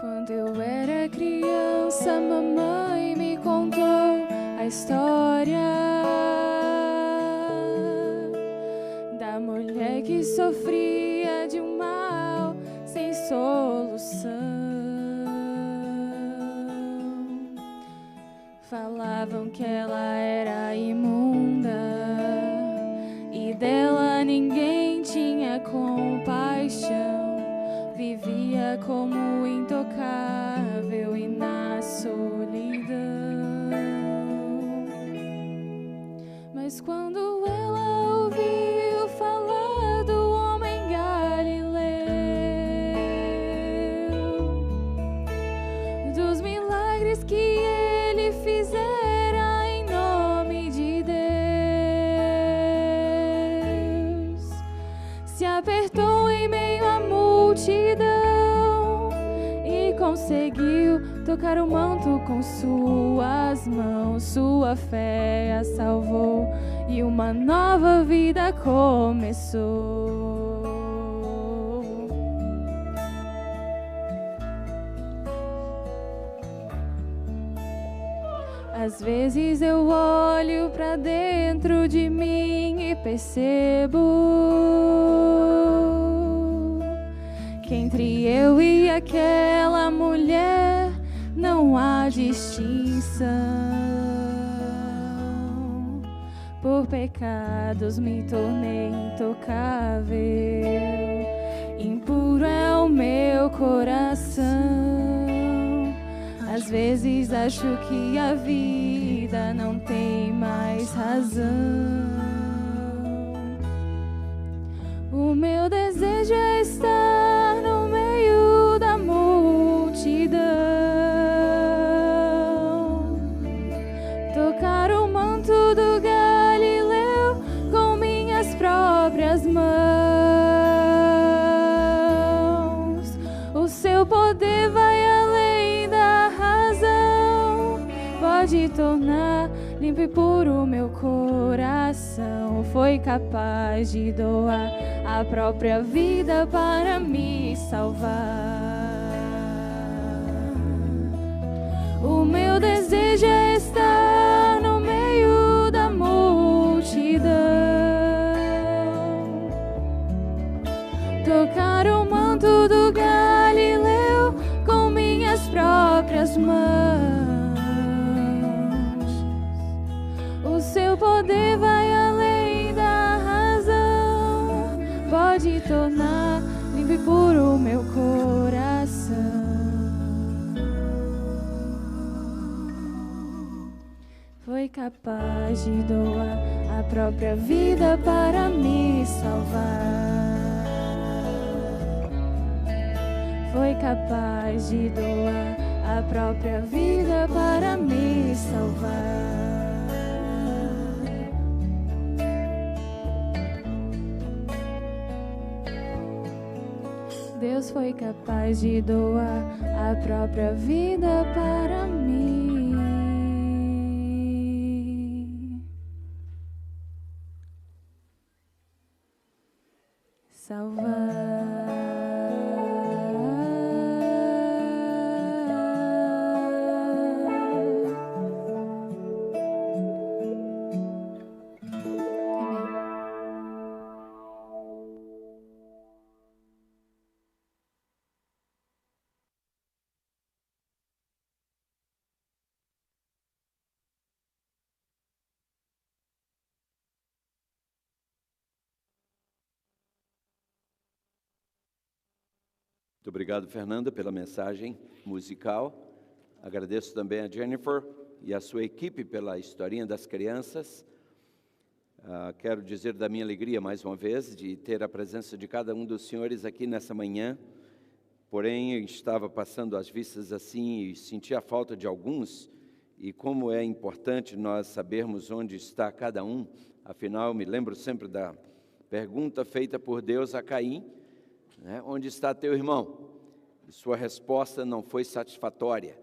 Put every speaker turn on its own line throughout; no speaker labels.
Quando eu era criança, mamãe me contou a história da mulher que sofria de um mal sem solução. Falavam que ela era imunda e dela ninguém tinha compaixão. Vivia como intocável e na solidão. Mas quando ela ouviu falar do homem Galileu, dos milagres que ele fizera em nome de Deus, se apertou em meio à multidão e conseguiu tocar o manto com suas mãos. Sua fé a salvou e uma nova vida começou. Às vezes eu olho pra dentro de mim e percebo que entre eu e aquela mulher não há distinção. Por pecados me tornei intocável, impuro é o meu coração. Às vezes acho que a vida não tem mais razão. O meu desejo é estar no meio da multidão, tocar o manto do Galileu com minhas próprias mãos. O seu poder vai além da razão, pode tornar limpo e puro meu coração. Foi capaz de doar a própria vida para me salvar. O meu desejo é estar no meio da multidão, tocar o manto do Galileu com minhas próprias mãos. O seu poder vai além da razão, pode tornar limpo e puro meu coração. Foi capaz de doar a própria vida para me salvar. Foi capaz de doar a própria vida para me salvar. Deus foi capaz de doar a própria vida para mim salvar.
Muito obrigado, Fernanda, pela mensagem musical. Agradeço também a Jennifer e a sua equipe pela historinha das crianças. Quero dizer da minha alegria, mais uma vez, de ter a presença de cada um dos senhores aqui nessa manhã. Porém, eu estava passando as vistas assim e senti a falta de alguns. E como é importante nós sabermos onde está cada um. Afinal, me lembro sempre da pergunta feita por Deus a Caim, onde está teu irmão? E sua resposta não foi satisfatória,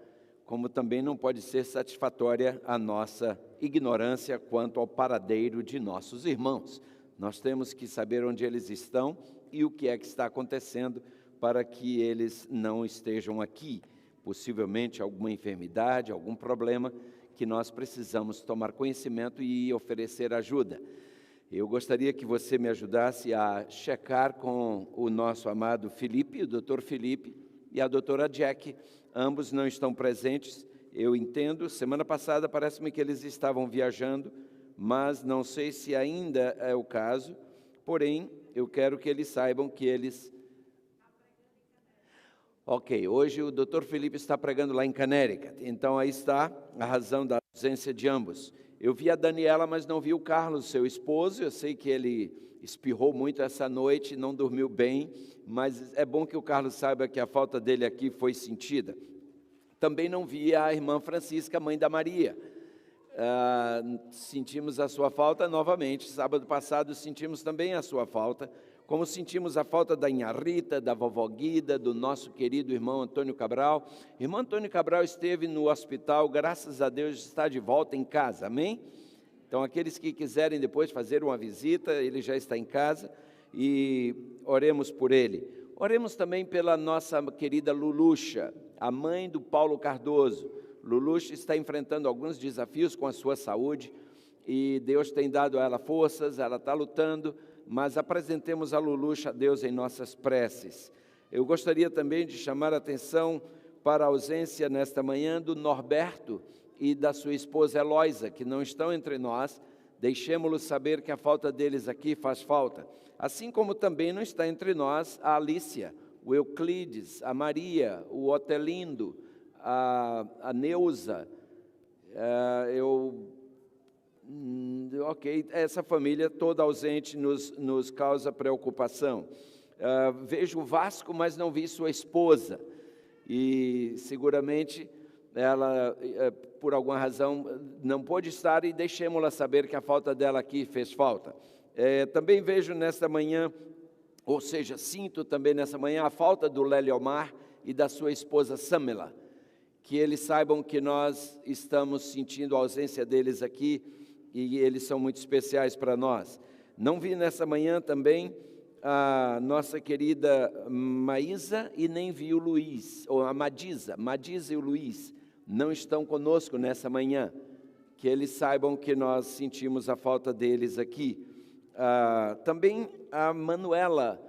como também não pode ser satisfatória a nossa ignorância quanto ao paradeiro de nossos irmãos. Nós temos que saber onde eles estão e o que é que está acontecendo, para que eles não estejam aqui. Possivelmente alguma enfermidade, algum problema que nós precisamos tomar conhecimento e oferecer ajuda. Eu gostaria que você me ajudasse a checar com o nosso amado Felipe, o Dr. Felipe, e a doutora Jack. Ambos não estão presentes, eu entendo. Semana passada parece-me que eles estavam viajando, mas não sei se ainda é o caso. Porém, eu quero que eles saibam que eles... Ok, hoje o Dr. Felipe está pregando lá em Connecticut, então aí está a razão da ausência de ambos. Eu vi a Daniela, mas não vi o Carlos, seu esposo. Eu sei que ele espirrou muito essa noite, não dormiu bem, mas é bom que o Carlos saiba que a falta dele aqui foi sentida. Também não vi a irmã Francisca, mãe da Maria. Sentimos a sua falta novamente. Sábado passado sentimos também a sua falta, como sentimos a falta da Inha Rita, da vovó Guida, do nosso querido irmão Antônio Cabral. Irmão Antônio Cabral esteve no hospital, graças a Deus está de volta em casa, amém? Então, aqueles que quiserem depois fazer uma visita, ele já está em casa, e oremos por ele. Oremos também pela nossa querida Luluxa, a mãe do Paulo Cardoso. Luluxa está enfrentando alguns desafios com a sua saúde, e Deus tem dado a ela forças, ela está lutando, mas apresentemos a Luluxa a Deus em nossas preces. Eu gostaria também de chamar a atenção para a ausência nesta manhã do Norberto e da sua esposa Eloísa, que não estão entre nós. Deixemos-los saber que a falta deles aqui faz falta. Assim como também não está entre nós a Alícia, o Euclides, a Maria, o Otelindo, a Neuza, ok, essa família toda ausente nos causa preocupação. Vejo o Vasco, mas não vi sua esposa, e seguramente ela, por alguma razão, não pôde estar, e deixemos-la saber que a falta dela aqui fez falta. Também vejo nesta manhã, ou seja, sinto também nessa manhã a falta do Lélio Omar e da sua esposa Samela, que eles saibam que nós estamos sentindo a ausência deles aqui, e eles são muito especiais para nós. Não vi nessa manhã também a nossa querida Maísa, e nem vi o Luiz, ou a Madiza e o Luiz não estão conosco nessa manhã, que eles saibam que nós sentimos a falta deles aqui. Também a Manuela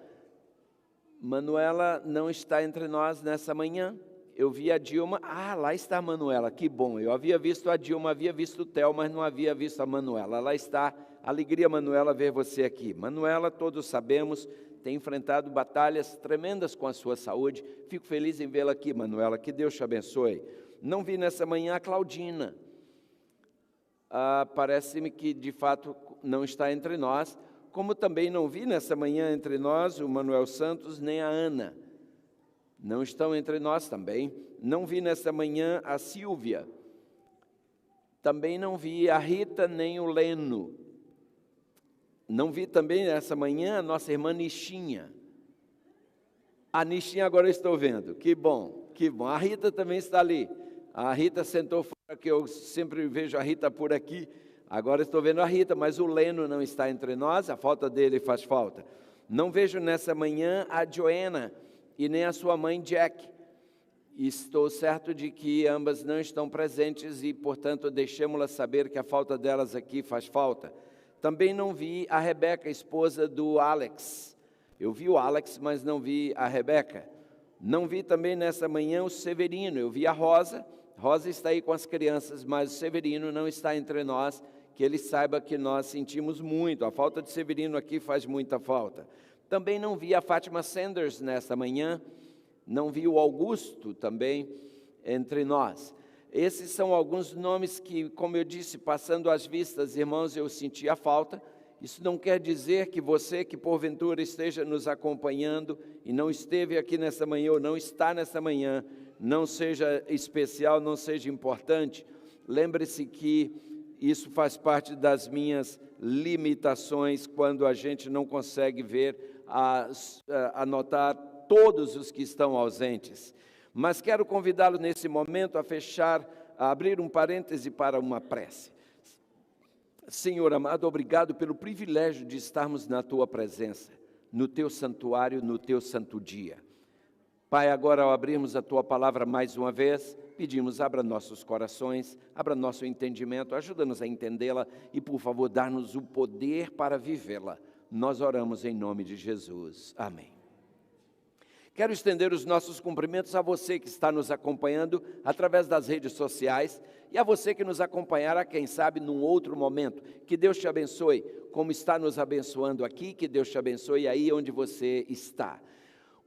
não está entre nós nessa manhã. Eu vi a Dilma, lá está a Manuela, que bom. Eu havia visto a Dilma, havia visto o Theo, mas não havia visto a Manuela. Lá está, alegria, Manuela, ver você aqui. Manuela, todos sabemos, tem enfrentado batalhas tremendas com a sua saúde. Fico feliz em vê-la aqui, Manuela, que Deus te abençoe. Não vi nessa manhã a Claudina. Parece-me que, de fato, não está entre nós, como também não vi nessa manhã entre nós o Manuel Santos nem a Ana. Não estão entre nós também. Não vi nessa manhã a Silvia. Também não vi a Rita nem o Leno. Não vi também nessa manhã a nossa irmã Nishinha. A Nishinha agora eu estou vendo. Que bom, que bom. A Rita também está ali. A Rita sentou fora, que eu sempre vejo a Rita por aqui. Agora estou vendo a Rita, mas o Leno não está entre nós. A falta dele faz falta. Não vejo nessa manhã a Joana e nem a sua mãe Jack. Estou certo de que ambas não estão presentes e, portanto, deixemos-las saber que a falta delas aqui faz falta. Também não vi a Rebeca, esposa do Alex. Eu vi o Alex, mas não vi a Rebeca. Não vi também nessa manhã o Severino. Eu vi a Rosa. Rosa está aí com as crianças, mas o Severino não está entre nós. Que ele saiba que nós sentimos muito. A falta de Severino aqui faz muita falta. Também não vi a Fátima Sanders nesta manhã, não vi o Augusto também entre nós. Esses são alguns nomes que, como eu disse, passando às vistas, irmãos, eu senti a falta. Isso não quer dizer que você, que porventura esteja nos acompanhando e não esteve aqui nessa manhã ou não está nessa manhã, não seja especial, não seja importante. Lembre-se que isso faz parte das minhas limitações quando a gente não consegue ver, anotar todos os que estão ausentes. Mas quero convidá-lo nesse momento a abrir um parêntese para uma prece. Senhor amado, obrigado pelo privilégio de estarmos na Tua presença, no Teu santuário, no Teu santo dia. Pai, agora ao abrirmos a Tua palavra mais uma vez, pedimos, abra nossos corações, abra nosso entendimento, ajuda-nos a entendê-la e, por favor, dá-nos o poder para vivê-la. Nós oramos em nome de Jesus. Amém. Quero estender os nossos cumprimentos a você que está nos acompanhando através das redes sociais e a você que nos acompanhará, quem sabe, num outro momento. Que Deus te abençoe, como está nos abençoando aqui, que Deus te abençoe aí onde você está.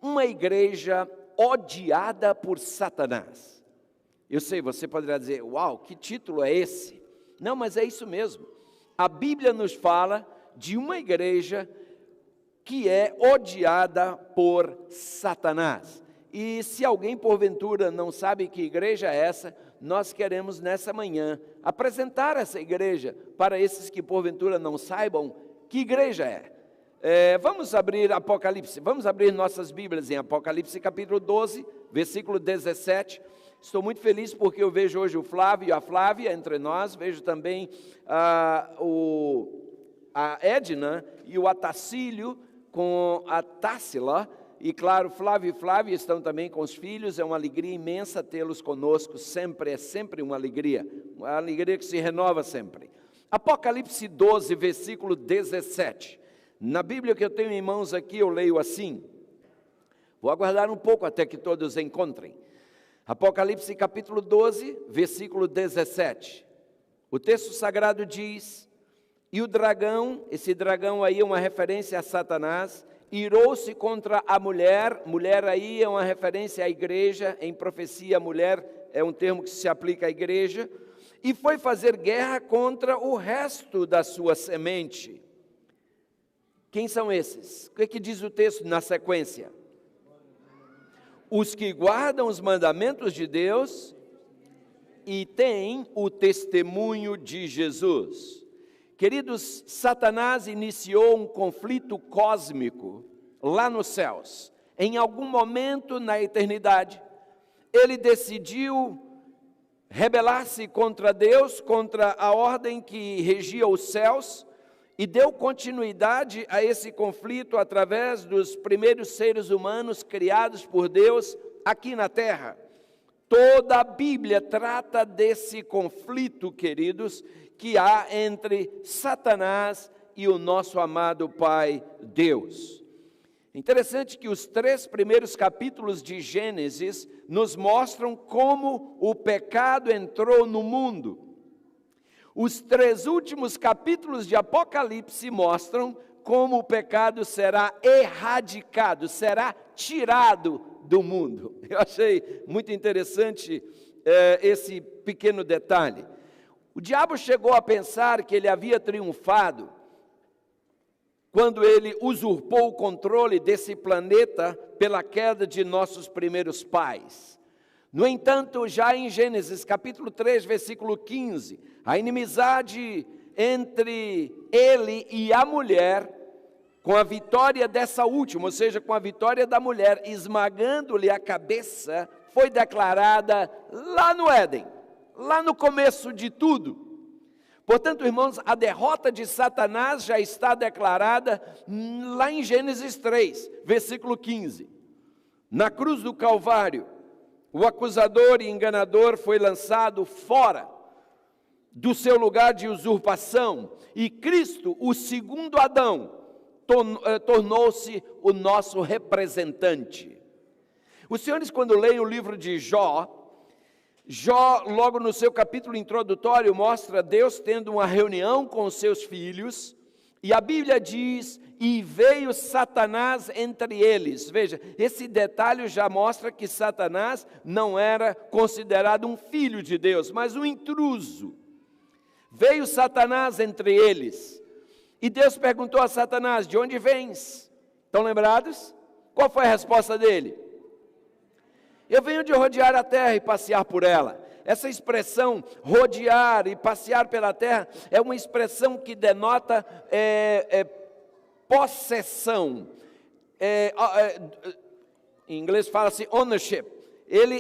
Uma igreja odiada por Satanás. Eu sei, você poderá dizer, uau, que título é esse? Não, mas é isso mesmo. A Bíblia nos fala de uma igreja que é odiada por Satanás. E se alguém porventura não sabe que igreja é essa, nós queremos nessa manhã apresentar essa igreja para esses que porventura não saibam que igreja é. Vamos abrir Apocalipse, vamos abrir nossas Bíblias em Apocalipse capítulo 12, versículo 17. Estou muito feliz porque eu vejo hoje o Flávio e a Flávia entre nós, vejo também a Edna e o Atacílio com a Tássila, e claro, Flávio e Flávia estão também com os filhos. É uma alegria imensa tê-los conosco, sempre, é sempre uma alegria que se renova sempre. Apocalipse 12, versículo 17, na Bíblia que eu tenho em mãos aqui, eu leio assim, vou aguardar um pouco até que todos encontrem. Apocalipse capítulo 12, versículo 17, o texto sagrado diz: e o dragão, esse dragão aí é uma referência a Satanás, irou-se contra a mulher, mulher aí é uma referência à igreja, em profecia mulher é um termo que se aplica à igreja, e foi fazer guerra contra o resto da sua semente. Quem são esses? O que diz o texto na sequência? Os que guardam os mandamentos de Deus e têm o testemunho de Jesus. Queridos, Satanás iniciou um conflito cósmico lá nos céus. Em algum momento na eternidade, ele decidiu rebelar-se contra Deus, contra a ordem que regia os céus, e deu continuidade a esse conflito através dos primeiros seres humanos criados por Deus aqui na terra. Toda a Bíblia trata desse conflito, queridos, que há entre Satanás e o nosso amado Pai Deus. Interessante que os 3 primeiros capítulos de Gênesis nos mostram como o pecado entrou no mundo. Os 3 últimos capítulos de Apocalipse mostram como o pecado será erradicado, será tirado do mundo. Eu achei muito interessante esse pequeno detalhe. O diabo chegou a pensar que ele havia triunfado quando ele usurpou o controle desse planeta pela queda de nossos primeiros pais. No entanto, já em Gênesis capítulo 3, versículo 15, a inimizade entre ele e a mulher, com a vitória dessa última, ou seja, com a vitória da mulher, esmagando-lhe a cabeça, foi declarada lá no Éden, lá no começo de tudo. Portanto, irmãos, a derrota de Satanás já está declarada lá em Gênesis 3, versículo 15. Na cruz do Calvário, o acusador e enganador foi lançado fora do seu lugar de usurpação, e Cristo, o segundo Adão, tornou-se o nosso representante. Os senhores, quando leem o livro de Jó, logo no seu capítulo introdutório, mostra Deus tendo uma reunião com os seus filhos, e a Bíblia diz, e veio Satanás entre eles. Veja, esse detalhe já mostra que Satanás não era considerado um filho de Deus, mas um intruso. Veio Satanás entre eles, e Deus perguntou a Satanás, de onde vens? Estão lembrados? Qual foi a resposta dele? Eu venho de rodear a terra e passear por ela. Essa expressão, rodear e passear pela terra, é uma expressão que denota possessão. Em inglês fala-se ownership. Ele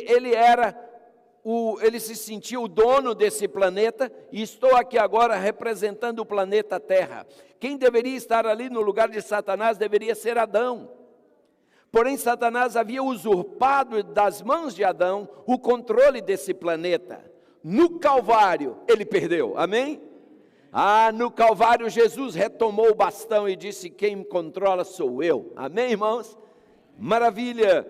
se sentiu o dono desse planeta, e estou aqui agora representando o planeta Terra. Quem deveria estar ali no lugar de Satanás deveria ser Adão. Porém, Satanás havia usurpado das mãos de Adão o controle desse planeta. No Calvário, ele perdeu, amém? No Calvário, Jesus retomou o bastão e disse: quem me controla sou eu, amém, irmãos? Maravilha,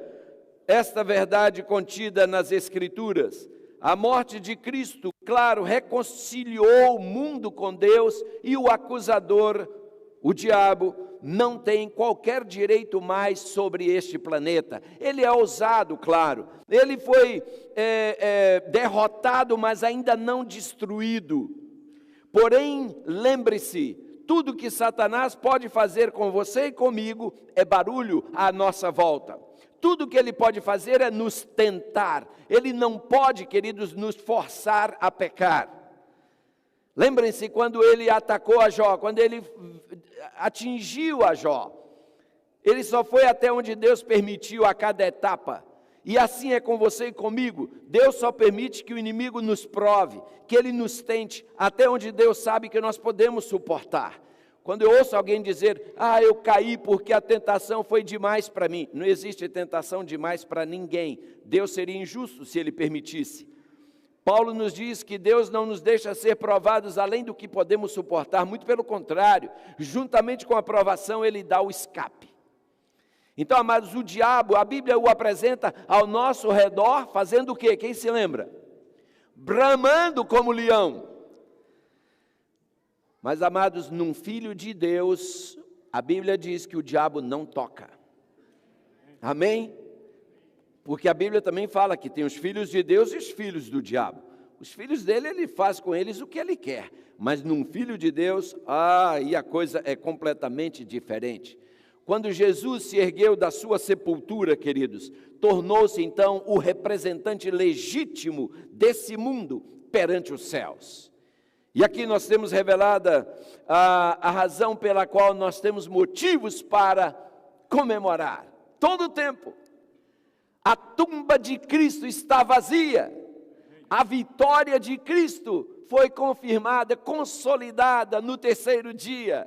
esta verdade contida nas Escrituras. A morte de Cristo, claro, reconciliou o mundo com Deus, e o acusador, o diabo, não tem qualquer direito mais sobre este planeta. Ele é ousado, claro. Ele foi derrotado, mas ainda não destruído. Porém, lembre-se, tudo que Satanás pode fazer com você e comigo é barulho à nossa volta. Tudo que ele pode fazer é nos tentar. Ele não pode, queridos, nos forçar a pecar. Lembrem-se quando ele atacou a Jó, quando ele atingiu a Jó. Ele só foi até onde Deus permitiu a cada etapa. E assim é com você e comigo. Deus só permite que o inimigo nos prove, que ele nos tente, até onde Deus sabe que nós podemos suportar. Quando eu ouço alguém dizer: eu caí porque a tentação foi demais para mim. Não existe tentação demais para ninguém. Deus seria injusto se ele permitisse. Paulo nos diz que Deus não nos deixa ser provados além do que podemos suportar. Muito pelo contrário, juntamente com a provação, ele dá o escape. Então, amados, o diabo, a Bíblia o apresenta ao nosso redor, fazendo o quê? Quem se lembra? Bramando como leão. Mas, amados, num filho de Deus, a Bíblia diz que o diabo não toca. Amém? Porque a Bíblia também fala que tem os filhos de Deus e os filhos do diabo. Os filhos dele, ele faz com eles o que ele quer. Mas num filho de Deus, aí a coisa é completamente diferente. Quando Jesus se ergueu da sua sepultura, queridos, tornou-se então o representante legítimo desse mundo perante os céus. E aqui nós temos revelada a razão pela qual nós temos motivos para comemorar. Todo o tempo. A tumba de Cristo está vazia. A vitória de Cristo foi confirmada, consolidada no terceiro dia.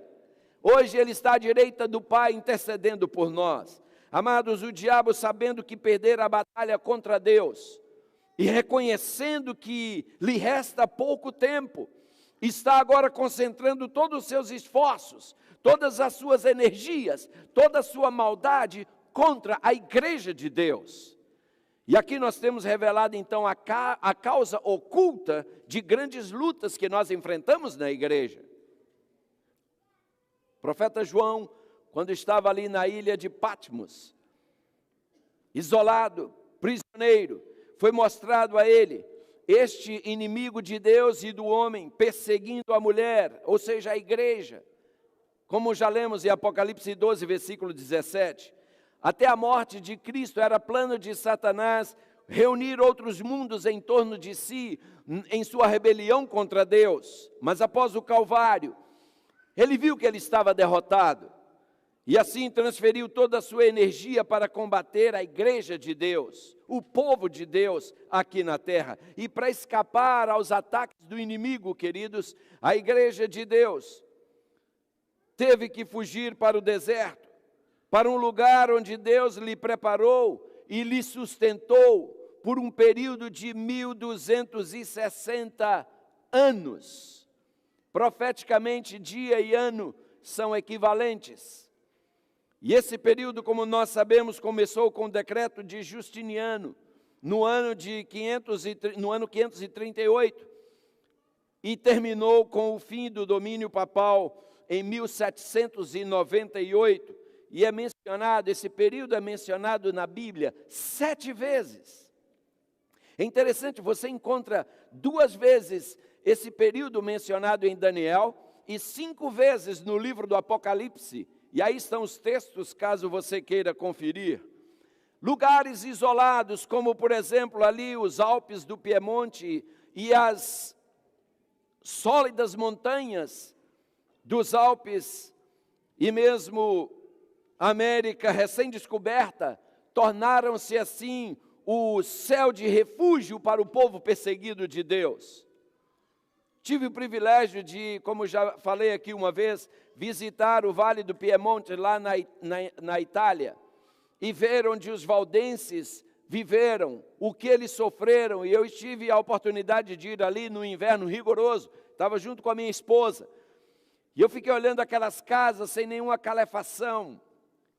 Hoje ele está à direita do Pai intercedendo por nós. Amados, o diabo, sabendo que perder a batalha contra Deus e reconhecendo que lhe resta pouco tempo, está agora concentrando todos os seus esforços, todas as suas energias, toda a sua maldade contra a igreja de Deus. E aqui nós temos revelado então a causa oculta de grandes lutas que nós enfrentamos na igreja. O profeta João, quando estava ali na ilha de Patmos, isolado, prisioneiro, foi mostrado a ele este inimigo de Deus e do homem perseguindo a mulher, ou seja, a igreja, como já lemos em Apocalipse 12, versículo 17. Até a morte de Cristo era plano de Satanás reunir outros mundos em torno de si, em sua rebelião contra Deus. Mas após o Calvário, ele viu que ele estava derrotado, e assim transferiu toda a sua energia para combater a igreja de Deus, o povo de Deus aqui na terra. E para escapar aos ataques do inimigo, queridos, a igreja de Deus teve que fugir para o deserto, para um lugar onde Deus lhe preparou e lhe sustentou por um período de 1260 anos. Profeticamente, dia e ano são equivalentes. E esse período, como nós sabemos, começou com o decreto de Justiniano, no ano 538, e terminou com o fim do domínio papal em 1798. E é mencionado, esse período é mencionado na Bíblia 7 vezes. É interessante, você encontra 2 vezes esse período mencionado em Daniel e 5 vezes no livro do Apocalipse. E aí estão os textos, caso você queira conferir. Lugares isolados, como por exemplo ali os Alpes do Piemonte e as sólidas montanhas dos Alpes, e mesmo a América recém-descoberta, tornaram-se assim o céu de refúgio para o povo perseguido de Deus. Tive o privilégio de, como já falei aqui uma vez, visitar o Vale do Piemonte lá na Itália. e ver onde os valdenses viveram, o que eles sofreram, e eu tive a oportunidade de ir ali no inverno rigoroso, estava junto com a minha esposa, e eu fiquei olhando aquelas casas sem nenhuma calefação,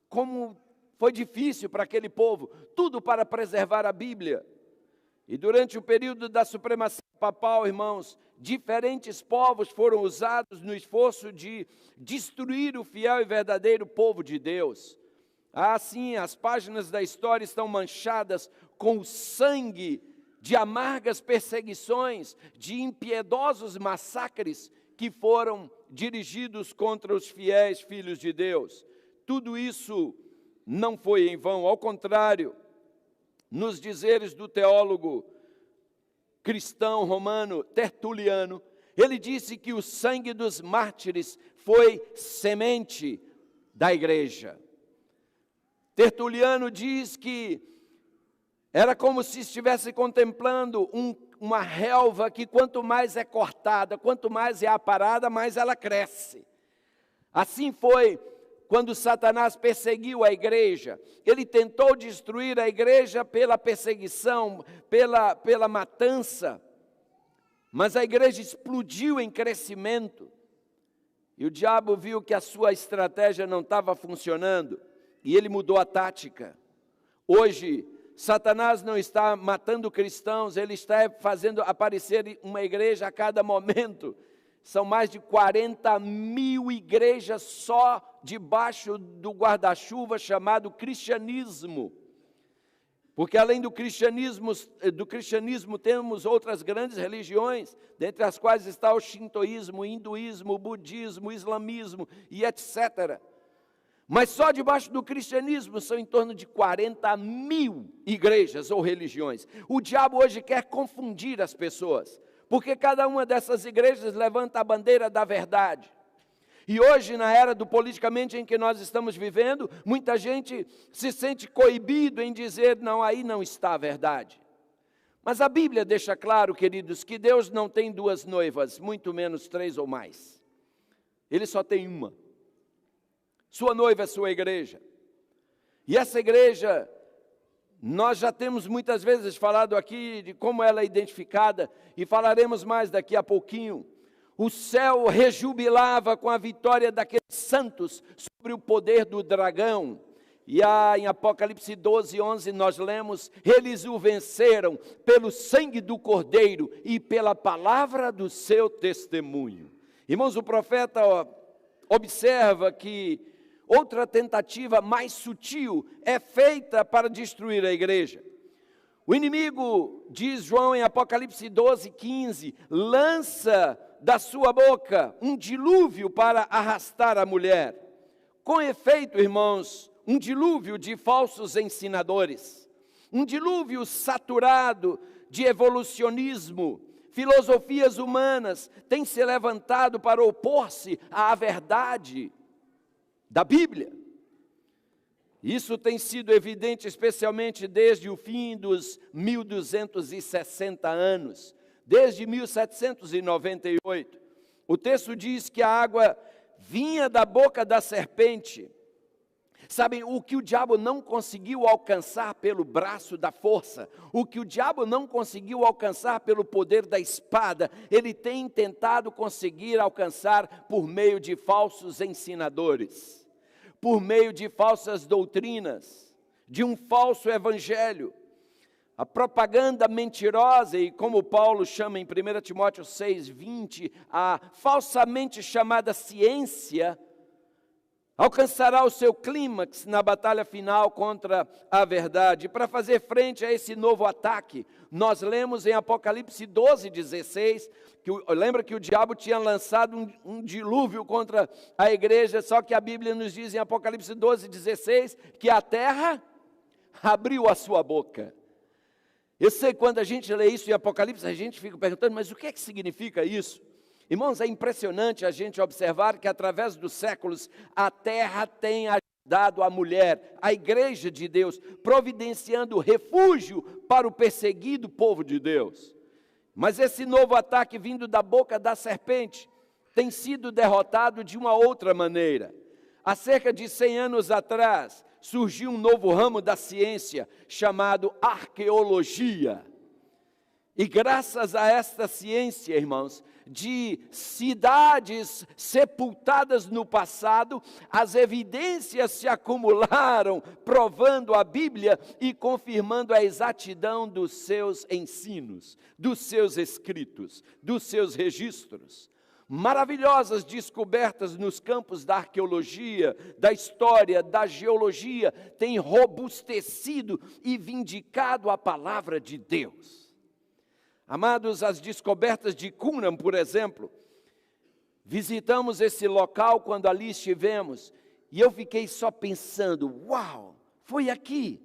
como foi difícil para aquele povo, tudo para preservar a Bíblia. E durante o período da supremacia papal, irmãos, diferentes povos foram usados no esforço de destruir o fiel e verdadeiro povo de Deus. Assim, as páginas da história estão manchadas com o sangue de amargas perseguições, de impiedosos massacres que foram dirigidos contra os fiéis filhos de Deus. Tudo isso não foi em vão, ao contrário, nos dizeres do teólogo cristão romano Tertuliano, ele disse que o sangue dos mártires foi semente da igreja. Tertuliano diz que era como se estivesse contemplando uma relva que quanto mais é cortada, quanto mais é aparada, mais ela cresce. Assim foi quando Satanás perseguiu a igreja. Ele tentou destruir a igreja pela perseguição, pela matança, mas a igreja explodiu em crescimento, e o diabo viu que a sua estratégia não estava funcionando, e ele mudou a tática. Hoje, Satanás não está matando cristãos, ele está fazendo aparecer uma igreja a cada momento. São mais de 40 mil igrejas só debaixo do guarda-chuva chamado cristianismo. Porque além do cristianismo temos outras grandes religiões, dentre as quais está o shintoísmo, o hinduísmo, o budismo, o islamismo e etc. Mas só debaixo do cristianismo são em torno de 40 mil igrejas ou religiões. O diabo hoje quer confundir as pessoas, porque cada uma dessas igrejas levanta a bandeira da verdade. E hoje, na era do politicamente em que nós estamos vivendo, muita gente se sente coibido em dizer, não, aí não está a verdade. Mas a Bíblia deixa claro, queridos, que Deus não tem duas noivas, muito menos 3 ou mais. Ele só tem uma. Sua noiva é sua igreja. E essa igreja, nós já temos muitas vezes falado aqui de como ela é identificada, e falaremos mais daqui a pouquinho. O céu rejubilava com a vitória daqueles santos sobre o poder do dragão. E em Apocalipse 12, 11, nós lemos, eles o venceram pelo sangue do Cordeiro e pela palavra do seu testemunho. Irmãos, o profeta observa que outra tentativa mais sutil é feita para destruir a igreja. O inimigo, diz João em Apocalipse 12, 15, lança da sua boca um dilúvio para arrastar a mulher. Com efeito, irmãos, um dilúvio de falsos ensinadores, um dilúvio saturado de evolucionismo, filosofias humanas tem se levantado para opor-se à verdade da Bíblia. Isso tem sido evidente especialmente desde o fim dos 1260 anos, desde 1798. O texto diz que a água vinha da boca da serpente. Sabem, o que o diabo não conseguiu alcançar pelo braço da força, o que o diabo não conseguiu alcançar pelo poder da espada, ele tem tentado conseguir alcançar por meio de falsos ensinadores, por meio de falsas doutrinas, de um falso evangelho. A propaganda mentirosa, e como Paulo chama em 1 Timóteo 6, 20, a falsamente chamada ciência, alcançará o seu clímax na batalha final contra a verdade. Para fazer frente a esse novo ataque, nós lemos em Apocalipse 12, 16, lembra que o diabo tinha lançado um dilúvio contra a igreja, só que a Bíblia nos diz em Apocalipse 12, 16, que a terra abriu a sua boca. Eu sei que quando a gente lê isso em Apocalipse, a gente fica perguntando, mas o que é que significa isso? Irmãos, é impressionante a gente observar que através dos séculos, a terra tem ajudado a mulher, a igreja de Deus, providenciando refúgio para o perseguido povo de Deus. Mas esse novo ataque vindo da boca da serpente tem sido derrotado de uma outra maneira. Há cerca de 100 anos atrás, surgiu um novo ramo da ciência chamado arqueologia. E graças a esta ciência, irmãos, de cidades sepultadas no passado, as evidências se acumularam, provando a Bíblia e confirmando a exatidão dos seus ensinos, dos seus escritos, dos seus registros. Maravilhosas descobertas nos campos da arqueologia, da história, da geologia, têm robustecido e vindicado a palavra de Deus. Amados, as descobertas de Qumran, por exemplo, visitamos esse local quando ali estivemos, e eu fiquei só pensando, uau, foi aqui.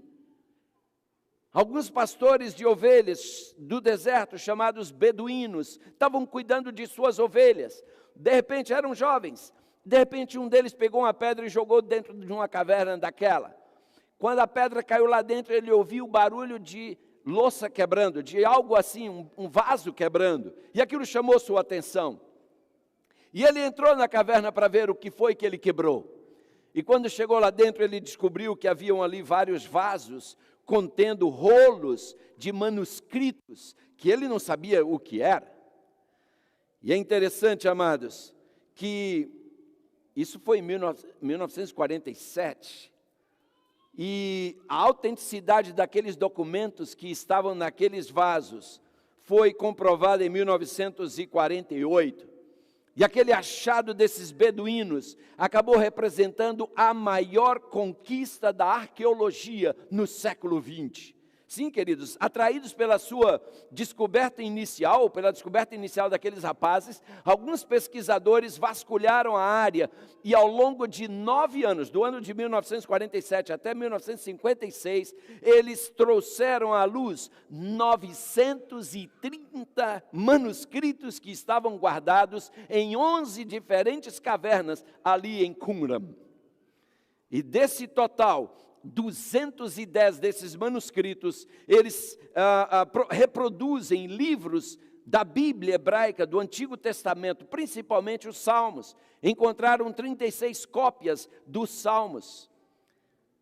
Alguns pastores de ovelhas do deserto, chamados beduínos, estavam cuidando de suas ovelhas. De repente eram jovens, de repente um deles pegou uma pedra e jogou dentro de uma caverna daquela. Quando a pedra caiu lá dentro, ele ouviu o barulho de louça quebrando, de algo assim, um vaso quebrando, e aquilo chamou sua atenção. E ele entrou na caverna para ver o que foi que ele quebrou. E quando chegou lá dentro, ele descobriu que haviam ali vários vasos contendo rolos de manuscritos, que ele não sabia o que era. E é interessante, amados, que isso foi em 1947, e a autenticidade daqueles documentos que estavam naqueles vasos foi comprovada em 1948. E aquele achado desses beduínos acabou representando a maior conquista da arqueologia no século XX. Sim, queridos, atraídos pela sua descoberta inicial, pela descoberta inicial daqueles rapazes, alguns pesquisadores vasculharam a área e ao longo de 9 anos, do ano de 1947 até 1956, eles trouxeram à luz 930 manuscritos que estavam guardados em 11 diferentes cavernas ali em Qumran. E desse total, 210 desses manuscritos, eles reproduzem livros da Bíblia hebraica, do Antigo Testamento, principalmente os Salmos. Encontraram 36 cópias dos Salmos.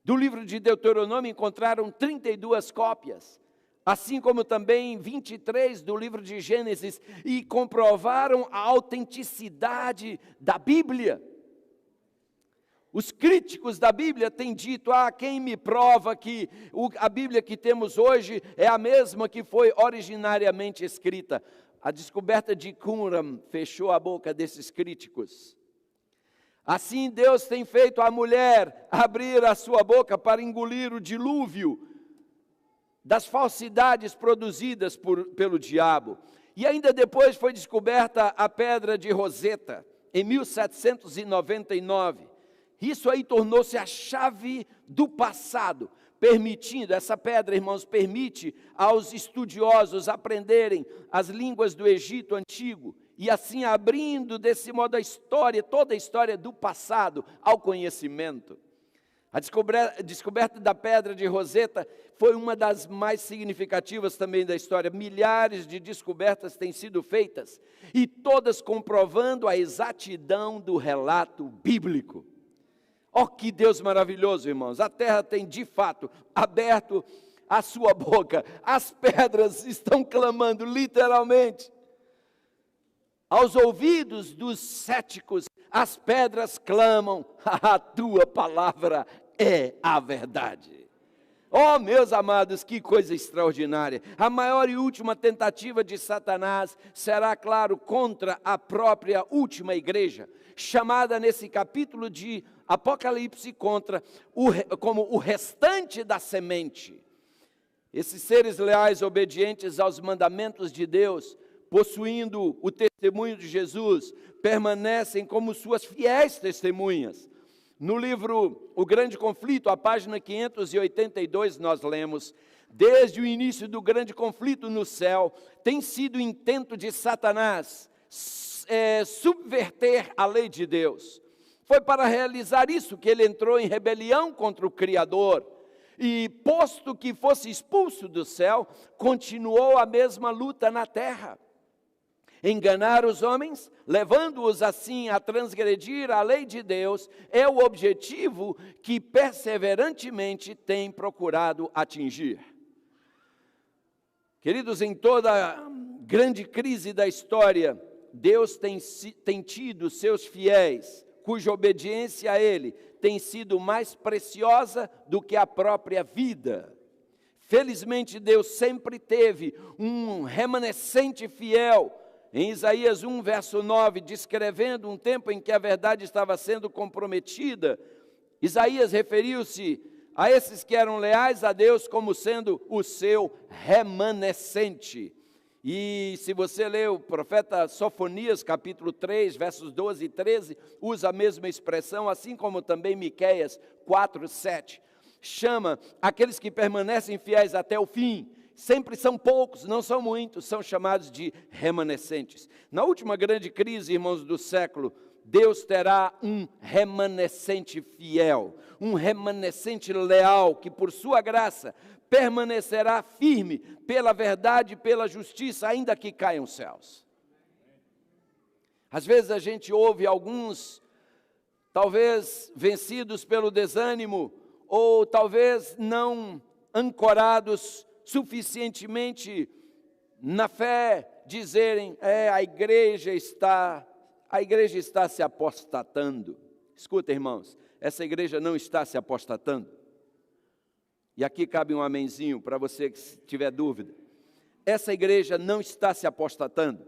Do livro de Deuteronômio encontraram 32 cópias. Assim como também 23 do livro de Gênesis, e comprovaram a autenticidade da Bíblia. Os críticos da Bíblia têm dito, quem me prova que a Bíblia que temos hoje é a mesma que foi originariamente escrita? A descoberta de Qumran fechou a boca desses críticos. Assim Deus tem feito a mulher abrir a sua boca para engolir o dilúvio das falsidades produzidas pelo diabo. E ainda depois foi descoberta a pedra de Roseta, em 1799. Isso aí tornou-se a chave do passado, permitindo, essa pedra, irmãos, permite aos estudiosos aprenderem as línguas do Egito Antigo, e assim abrindo desse modo a história, toda a história do passado ao conhecimento. A descoberta da pedra de Roseta foi uma das mais significativas também da história. Milhares de descobertas têm sido feitas, e todas comprovando a exatidão do relato bíblico. Oh, que Deus maravilhoso, irmãos. A terra tem, de fato, aberto a sua boca. As pedras estão clamando, literalmente. Aos ouvidos dos céticos, as pedras clamam, a tua palavra é a verdade. Oh, meus amados, que coisa extraordinária. A maior e última tentativa de Satanás será, claro, contra a própria última igreja, chamada nesse capítulo de Apocalipse como o restante da semente. Esses seres leais, obedientes aos mandamentos de Deus, possuindo o testemunho de Jesus, permanecem como suas fiéis testemunhas. No livro O Grande Conflito, a página 582, nós lemos: desde o início do grande conflito no céu, tem sido o intento de Satanás subverter a lei de Deus. Foi para realizar isso que ele entrou em rebelião contra o Criador. E posto que fosse expulso do céu, continuou a mesma luta na terra. Enganar os homens, levando-os assim a transgredir a lei de Deus, é o objetivo que perseverantemente tem procurado atingir. Queridos, em toda grande crise da história, Deus tem tido seus fiéis, cuja obediência a Ele tem sido mais preciosa do que a própria vida. Felizmente, Deus sempre teve um remanescente fiel. Em Isaías 1, verso 9, descrevendo um tempo em que a verdade estava sendo comprometida, Isaías referiu-se a esses que eram leais a Deus como sendo o seu remanescente. E se você ler o profeta Sofonias, capítulo 3, versos 12 e 13, usa a mesma expressão, assim como também Miqueias 4, 7. Chama aqueles que permanecem fiéis até o fim. Sempre são poucos, não são muitos, são chamados de remanescentes. Na última grande crise, irmãos, do século, Deus terá um remanescente fiel, um remanescente leal, que por sua graça permanecerá firme pela verdade e pela justiça, ainda que caiam os céus. Às vezes a gente ouve alguns, talvez vencidos pelo desânimo, ou talvez não ancorados suficientemente na fé, dizerem, a igreja está se apostatando. Escuta, irmãos, essa igreja não está se apostatando. E aqui cabe um amenzinho para você que tiver dúvida. Essa igreja não está se apostatando.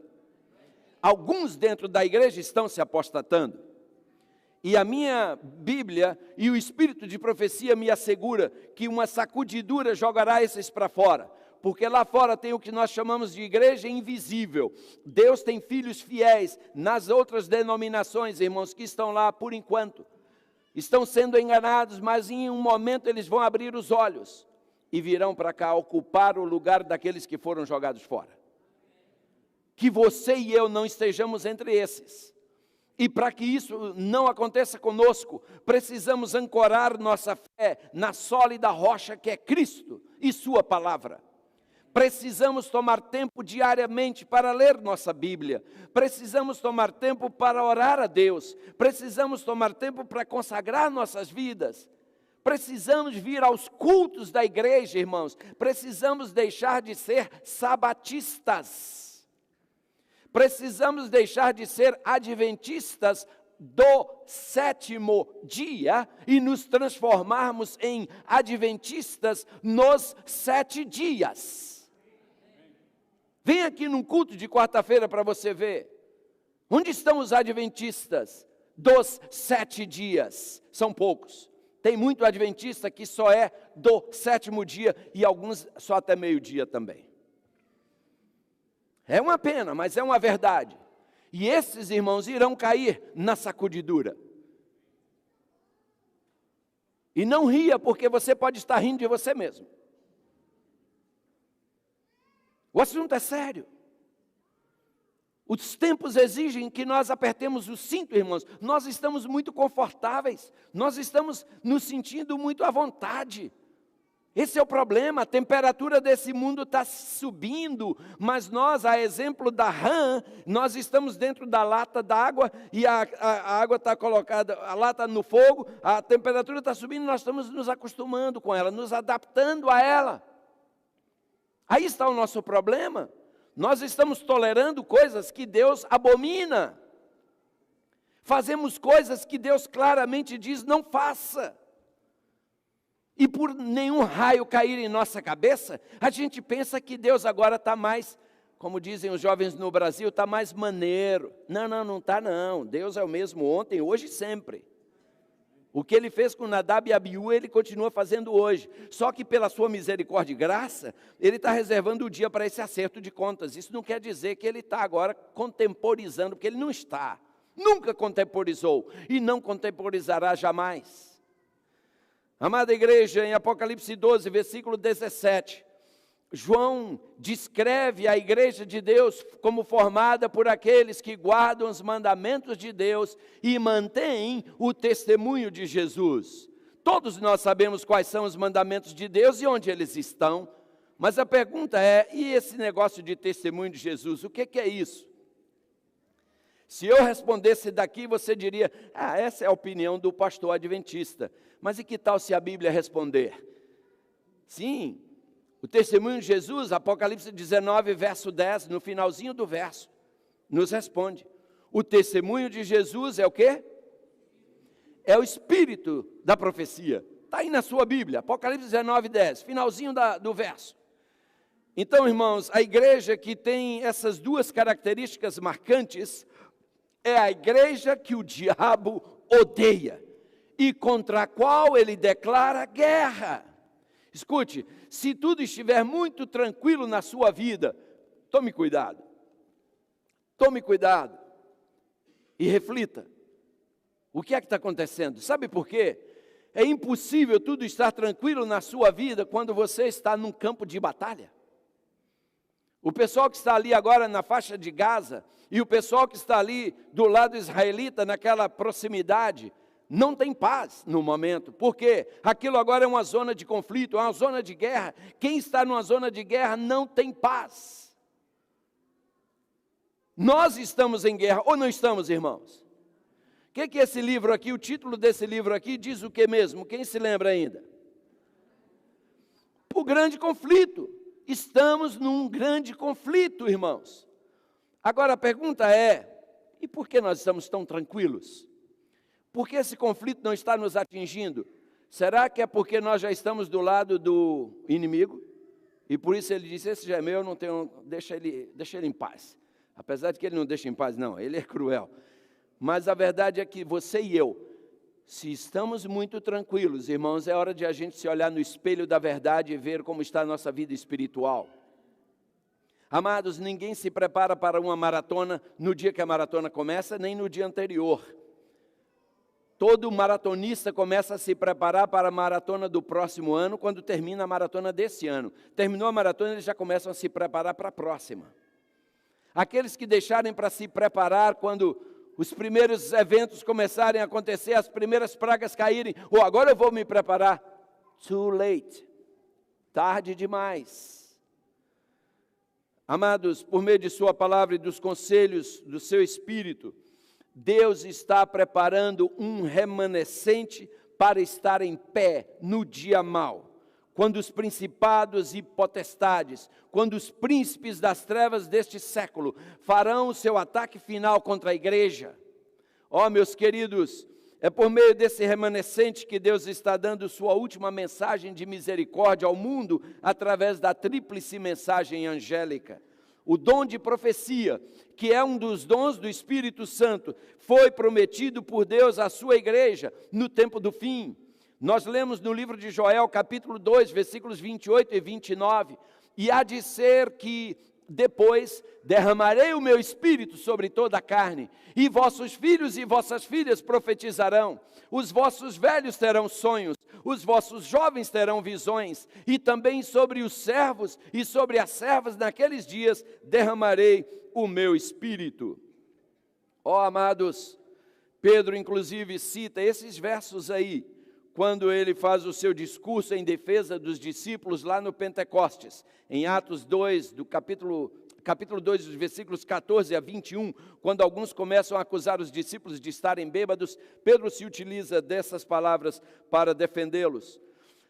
Alguns dentro da igreja estão se apostatando. E a minha Bíblia e o Espírito de profecia me assegura que uma sacudidura jogará esses para fora. Porque lá fora tem o que nós chamamos de igreja invisível. Deus tem filhos fiéis nas outras denominações, irmãos, que estão lá por enquanto. Estão sendo enganados, mas em um momento eles vão abrir os olhos e virão para cá ocupar o lugar daqueles que foram jogados fora. Que você e eu não estejamos entre esses. E para que isso não aconteça conosco, precisamos ancorar nossa fé na sólida rocha que é Cristo e sua palavra. Precisamos tomar tempo diariamente para ler nossa Bíblia. Precisamos tomar tempo para orar a Deus. Precisamos tomar tempo para consagrar nossas vidas. Precisamos vir aos cultos da igreja, irmãos. Precisamos deixar de ser sabatistas. Precisamos deixar de ser adventistas do sétimo dia e nos transformarmos em adventistas nos 7 dias. Vem aqui num culto de quarta-feira para você ver. Onde estão os adventistas dos 7 dias? São poucos. Tem muito adventista que só é do 7º dia e alguns só até meio-dia também. É uma pena, mas é uma verdade. E esses irmãos irão cair na sacudidura. E não ria, porque você pode estar rindo de você mesmo. O assunto é sério. Os tempos exigem que nós apertemos o cinto, irmãos. Nós estamos muito confortáveis. Nós estamos nos sentindo muito à vontade. Esse é o problema, a temperatura desse mundo está subindo, mas nós, a exemplo da rã, nós estamos dentro da lata d'água e a água está colocada, a lata no fogo, a temperatura está subindo, nós estamos nos acostumando com ela, nos adaptando a ela. Aí está o nosso problema, nós estamos tolerando coisas que Deus abomina, fazemos coisas que Deus claramente diz não faça. E por nenhum raio cair em nossa cabeça, a gente pensa que Deus agora está mais, como dizem os jovens no Brasil, está mais maneiro. Não está não. Deus é o mesmo ontem, hoje e sempre. O que Ele fez com Nadab e Abiú, Ele continua fazendo hoje. Só que pela sua misericórdia e graça, Ele está reservando o dia para esse acerto de contas. Isso não quer dizer que Ele está agora contemporizando, porque Ele não está. Nunca contemporizou e não contemporizará jamais. Amada igreja, em Apocalipse 12, versículo 17, João descreve a igreja de Deus como formada por aqueles que guardam os mandamentos de Deus e mantêm o testemunho de Jesus. Todos nós sabemos quais são os mandamentos de Deus e onde eles estão, mas a pergunta é, e esse negócio de testemunho de Jesus, o que é isso? Se eu respondesse daqui, você diria, essa é a opinião do pastor adventista. Mas e que tal se a Bíblia responder? Sim, o testemunho de Jesus, Apocalipse 19, verso 10, no finalzinho do verso, nos responde. O testemunho de Jesus é o quê? É o espírito da profecia. Está aí na sua Bíblia, Apocalipse 19, 10, finalzinho do verso. Então, irmãos, a igreja que tem essas duas características marcantes é a igreja que o diabo odeia e contra a qual ele declara guerra. Escute, se tudo estiver muito tranquilo na sua vida, tome cuidado. Tome cuidado e reflita. O que é que está acontecendo? Sabe por quê? É impossível tudo estar tranquilo na sua vida quando você está num campo de batalha. O pessoal que está ali agora na faixa de Gaza e o pessoal que está ali do lado israelita, naquela proximidade, não tem paz no momento. Por quê? Aquilo agora é uma zona de conflito, é uma zona de guerra. Quem está numa zona de guerra não tem paz. Nós estamos em guerra, ou não estamos, irmãos? O que é esse livro aqui, o título desse livro aqui diz o que mesmo? Quem se lembra ainda? O grande conflito. Estamos num grande conflito, irmãos. Agora a pergunta é, e por que nós estamos tão tranquilos? Por que esse conflito não está nos atingindo? Será que é porque nós já estamos do lado do inimigo? E por isso ele disse, esse já é meu, eu não tenho, deixa ele em paz. Apesar de que ele não deixa em paz, não, ele é cruel. Mas a verdade é que você e eu, se estamos muito tranquilos, irmãos, é hora de a gente se olhar no espelho da verdade e ver como está a nossa vida espiritual. Amados, ninguém se prepara para uma maratona no dia que a maratona começa, nem no dia anterior. Todo maratonista começa a se preparar para a maratona do próximo ano, quando termina a maratona desse ano. Terminou a maratona, eles já começam a se preparar para a próxima. Aqueles que deixarem para se preparar quando os primeiros eventos começarem a acontecer, as primeiras pragas caírem, ou agora eu vou me preparar. Too late. Tarde demais. Amados, por meio de sua palavra e dos conselhos do seu Espírito, Deus está preparando um remanescente para estar em pé no dia mau. Quando os principados e potestades, quando os príncipes das trevas deste século farão o seu ataque final contra a igreja. Ó, meus queridos, é por meio desse remanescente que Deus está dando sua última mensagem de misericórdia ao mundo, através da tríplice mensagem angélica. O dom de profecia, que é um dos dons do Espírito Santo, foi prometido por Deus à sua igreja no tempo do fim. Nós lemos no livro de Joel, capítulo 2, versículos 28 e 29, e há de ser que depois derramarei o meu Espírito sobre toda a carne, e vossos filhos e vossas filhas profetizarão, os vossos velhos terão sonhos, os vossos jovens terão visões, e também sobre os servos e sobre as servas naqueles dias derramarei o meu Espírito. Ó amados, Pedro inclusive cita esses versos aí, quando ele faz o seu discurso em defesa dos discípulos lá no Pentecostes, em Atos 2, do capítulo 2, dos versículos 14 a 21, quando alguns começam a acusar os discípulos de estarem bêbados, Pedro se utiliza dessas palavras para defendê-los.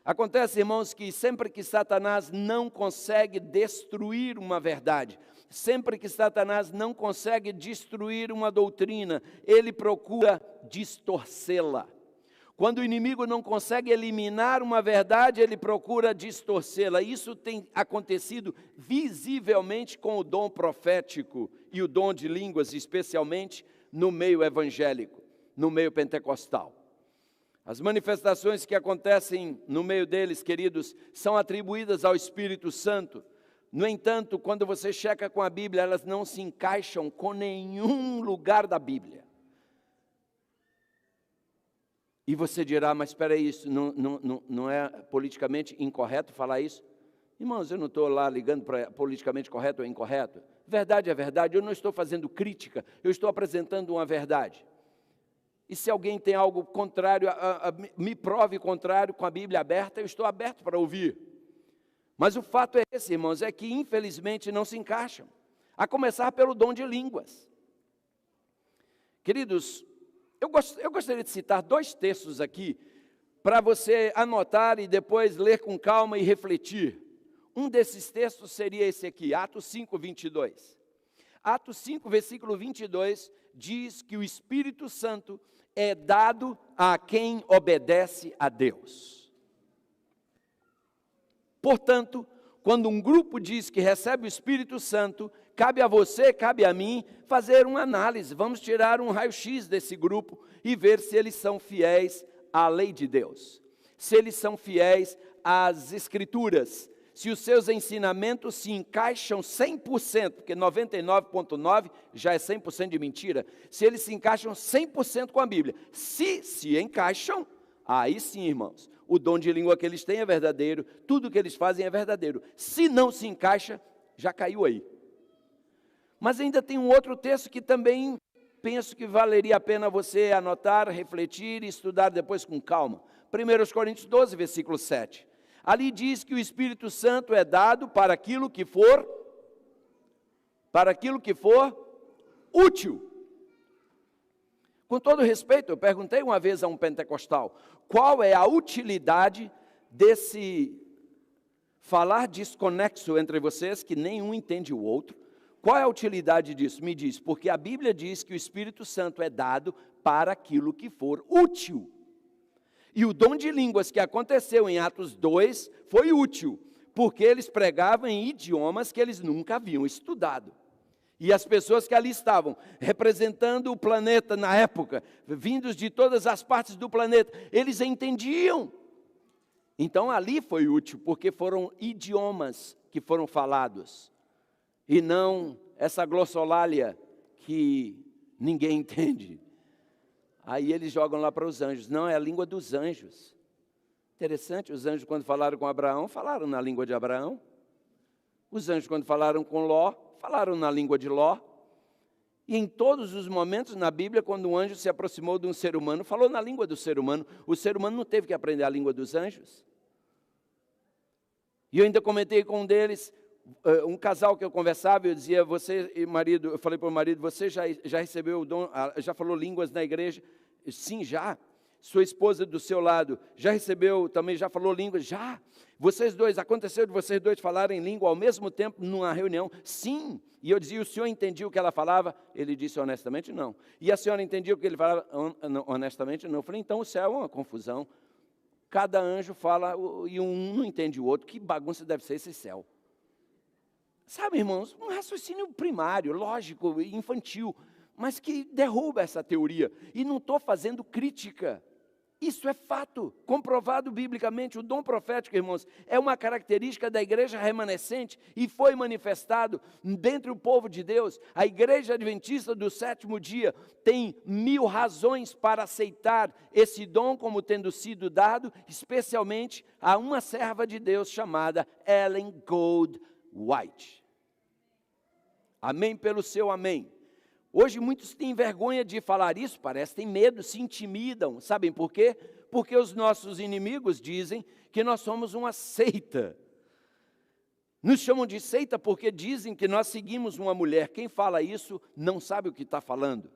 Acontece, irmãos, que sempre que Satanás não consegue destruir uma verdade, sempre que Satanás não consegue destruir uma doutrina, ele procura distorcê-la. Quando o inimigo não consegue eliminar uma verdade, ele procura distorcê-la. Isso tem acontecido visivelmente com o dom profético e o dom de línguas, especialmente no meio evangélico, no meio pentecostal. As manifestações que acontecem no meio deles, queridos, são atribuídas ao Espírito Santo. No entanto, quando você checa com a Bíblia, elas não se encaixam com nenhum lugar da Bíblia. E você dirá, mas espera aí, isso não é politicamente incorreto falar isso? Irmãos, eu não estou lá ligando para politicamente correto ou incorreto. Verdade é verdade, eu não estou fazendo crítica, eu estou apresentando uma verdade. E se alguém tem algo contrário, me prove contrário com a Bíblia aberta, eu estou aberto para ouvir. Mas o fato é esse, irmãos, é que infelizmente não se encaixam. A começar pelo dom de línguas. Queridos, eu gostaria de citar 2 textos aqui, para você anotar e depois ler com calma e refletir. Um desses textos seria esse aqui, Atos 5, 22. Atos 5, versículo 22, diz que o Espírito Santo é dado a quem obedece a Deus. Portanto, quando um grupo diz que recebe o Espírito Santo, cabe a você, cabe a mim, fazer uma análise. Vamos tirar um raio-x desse grupo e ver se eles são fiéis à lei de Deus, se eles são fiéis às Escrituras, se os seus ensinamentos se encaixam 100%, porque 99,9% já é 100% de mentira, se eles se encaixam 100% com a Bíblia. Se encaixam, aí sim, irmãos, o dom de língua que eles têm é verdadeiro, tudo que eles fazem é verdadeiro. Se não se encaixa, já caiu aí. Mas ainda tem um outro texto que também penso que valeria a pena você anotar, refletir e estudar depois com calma. 1 Coríntios 12, versículo 7. Ali diz que o Espírito Santo é dado para aquilo que for útil. Com todo respeito, eu perguntei uma vez a um pentecostal, qual é a utilidade desse falar desconexo entre vocês, que nenhum entende o outro? Qual é a utilidade disso? Me diz, porque a Bíblia diz que o Espírito Santo é dado para aquilo que for útil. E o dom de línguas que aconteceu em Atos 2 foi útil, porque eles pregavam em idiomas que eles nunca haviam estudado. E as pessoas que ali estavam, representando o planeta na época, vindos de todas as partes do planeta, eles entendiam. Então ali foi útil, porque foram idiomas que foram falados, e não essa glossolalia que ninguém entende. Aí eles jogam lá para os anjos. Não, é a língua dos anjos. Interessante, os anjos quando falaram com Abraão, falaram na língua de Abraão. Os anjos quando falaram com Ló, falaram na língua de Ló. E em todos os momentos na Bíblia, quando um anjo se aproximou de um ser humano, falou na língua do ser humano. O ser humano não teve que aprender a língua dos anjos. E eu ainda comentei com um deles, um casal que eu conversava, eu dizia, você e marido, eu falei para o marido, você já recebeu o dom, já falou línguas na igreja? Sim, já. Sua esposa do seu lado, já recebeu, também já falou línguas? Já. Vocês dois, aconteceu de vocês dois falarem língua ao mesmo tempo numa reunião? Sim. E eu dizia, o senhor entendia o que ela falava? Ele disse, honestamente, não. E a senhora entendia o que ele falava? Honestamente, não. Eu falei, então o céu é uma confusão. Cada anjo fala e um não entende o outro. Que bagunça deve ser esse céu? Sabe, irmãos, um raciocínio primário, lógico, infantil, mas que derruba essa teoria. E não estou fazendo crítica. Isso é fato, comprovado biblicamente. O dom profético, irmãos, é uma característica da igreja remanescente e foi manifestado dentre o povo de Deus. A igreja adventista do 7º dia tem 1000 razões para aceitar esse dom como tendo sido dado, especialmente a uma serva de Deus chamada Ellen Gold White. Amém pelo seu amém. Hoje muitos têm vergonha de falar isso, parece, têm medo, se intimidam. Sabem por quê? Porque os nossos inimigos dizem que nós somos uma seita. Nos chamam de seita porque dizem que nós seguimos uma mulher. Quem fala isso não sabe o que está falando.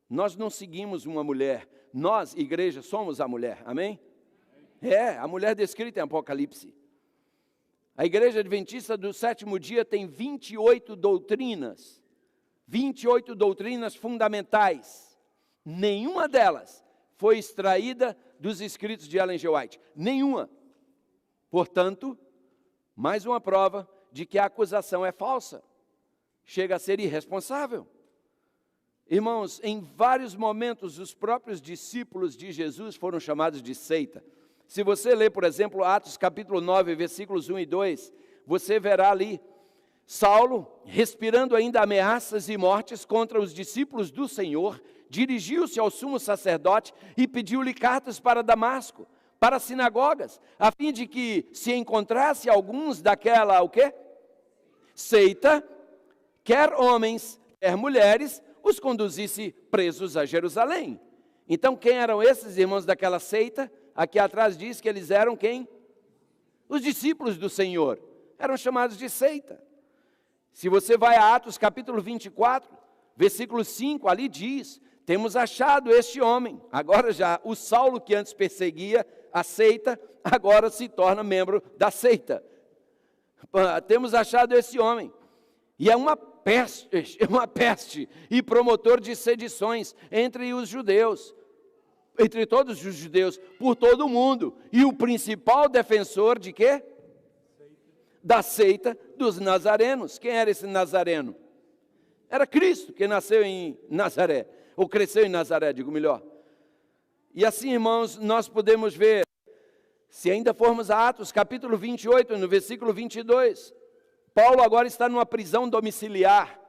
Nós não seguimos uma mulher. Nós, igreja, somos a mulher. Amém? A mulher descrita em Apocalipse. A igreja adventista do 7º dia tem 28 doutrinas. 28 doutrinas fundamentais. Nenhuma delas foi extraída dos escritos de Ellen G. White. Nenhuma. Portanto, mais uma prova de que a acusação é falsa. Chega a ser irresponsável. Irmãos, em vários momentos, os próprios discípulos de Jesus foram chamados de seita. Se você ler, por exemplo, Atos capítulo 9, versículos 1 e 2, você verá ali, Saulo, respirando ainda ameaças e mortes contra os discípulos do Senhor, dirigiu-se ao sumo sacerdote e pediu-lhe cartas para Damasco, para as sinagogas, a fim de que se encontrasse alguns daquela, o quê? Seita, quer homens, quer mulheres, os conduzisse presos a Jerusalém. Então, quem eram esses irmãos daquela seita? Aqui atrás diz que eles eram quem? Os discípulos do Senhor. Eram chamados de seita. Se você vai a Atos capítulo 24, versículo 5, ali diz: temos achado este homem. Agora já, o Saulo que antes perseguia a seita, agora se torna membro da seita. Temos achado esse homem. E é uma peste e promotor de sedições entre os judeus, entre todos os judeus, por todo o mundo. E o principal defensor de quê? Da seita dos nazarenos. Quem era esse nazareno? Era Cristo, que nasceu em Nazaré, ou cresceu em Nazaré, digo melhor. E assim, irmãos, nós podemos ver, se ainda formos a Atos, capítulo 28, no versículo 22, Paulo agora está numa prisão domiciliar,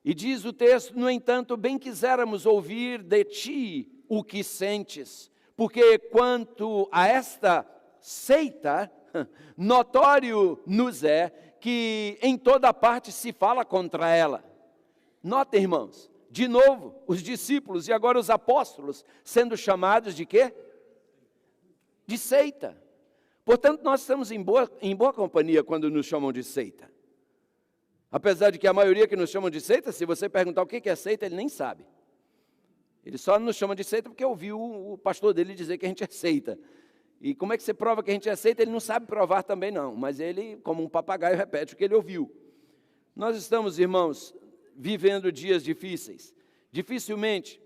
e diz o texto: no entanto, bem quiséramos ouvir de ti o que sentes, porque quanto a esta seita, notório nos é que em toda parte se fala contra ela. Notem, irmãos, de novo, os discípulos e agora os apóstolos sendo chamados de quê? De seita. Portanto, nós estamos em boa companhia quando nos chamam de seita. Apesar de que a maioria que nos chamam de seita, se você perguntar o que é seita, ele nem sabe. Ele só nos chama de seita porque ouviu o pastor dele dizer que a gente é seita. E como é que você prova que a gente é seita? Ele não sabe provar também não, mas ele, como um papagaio, repete o que ele ouviu. Nós estamos, irmãos, vivendo dias difíceis. Dificilmente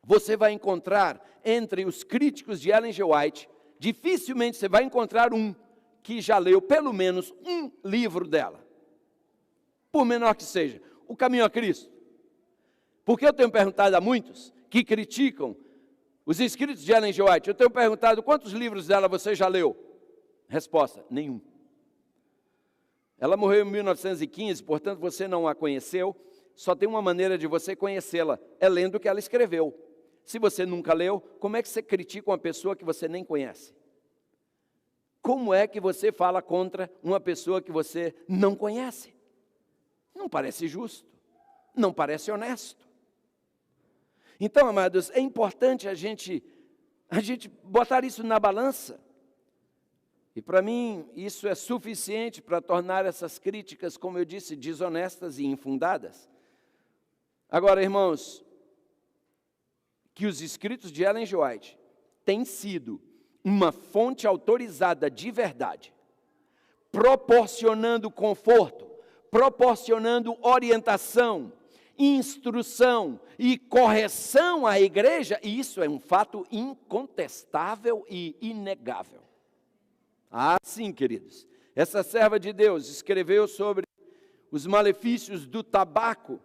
você vai encontrar entre os críticos de Ellen G. White, dificilmente você vai encontrar um que já leu pelo menos um livro dela. Por menor que seja, O Caminho a Cristo. Porque eu tenho perguntado a muitos que criticam os escritos de Ellen G. White, eu tenho perguntado: quantos livros dela você já leu? Resposta: nenhum. Ela morreu em 1915, portanto você não a conheceu. Só tem uma maneira de você conhecê-la, é lendo o que ela escreveu. Se você nunca leu, como é que você critica uma pessoa que você nem conhece? Como é que você fala contra uma pessoa que você não conhece? Não parece justo, não parece honesto. Então, amados, é importante a gente botar isso na balança. E para mim, isso é suficiente para tornar essas críticas, como eu disse, desonestas e infundadas. Agora, irmãos, que os escritos de Ellen G. White têm sido uma fonte autorizada de verdade, proporcionando conforto, proporcionando orientação, instrução e correção à igreja, e isso é um fato incontestável e inegável. Ah, sim, queridos, essa serva de Deus escreveu sobre os malefícios do tabaco,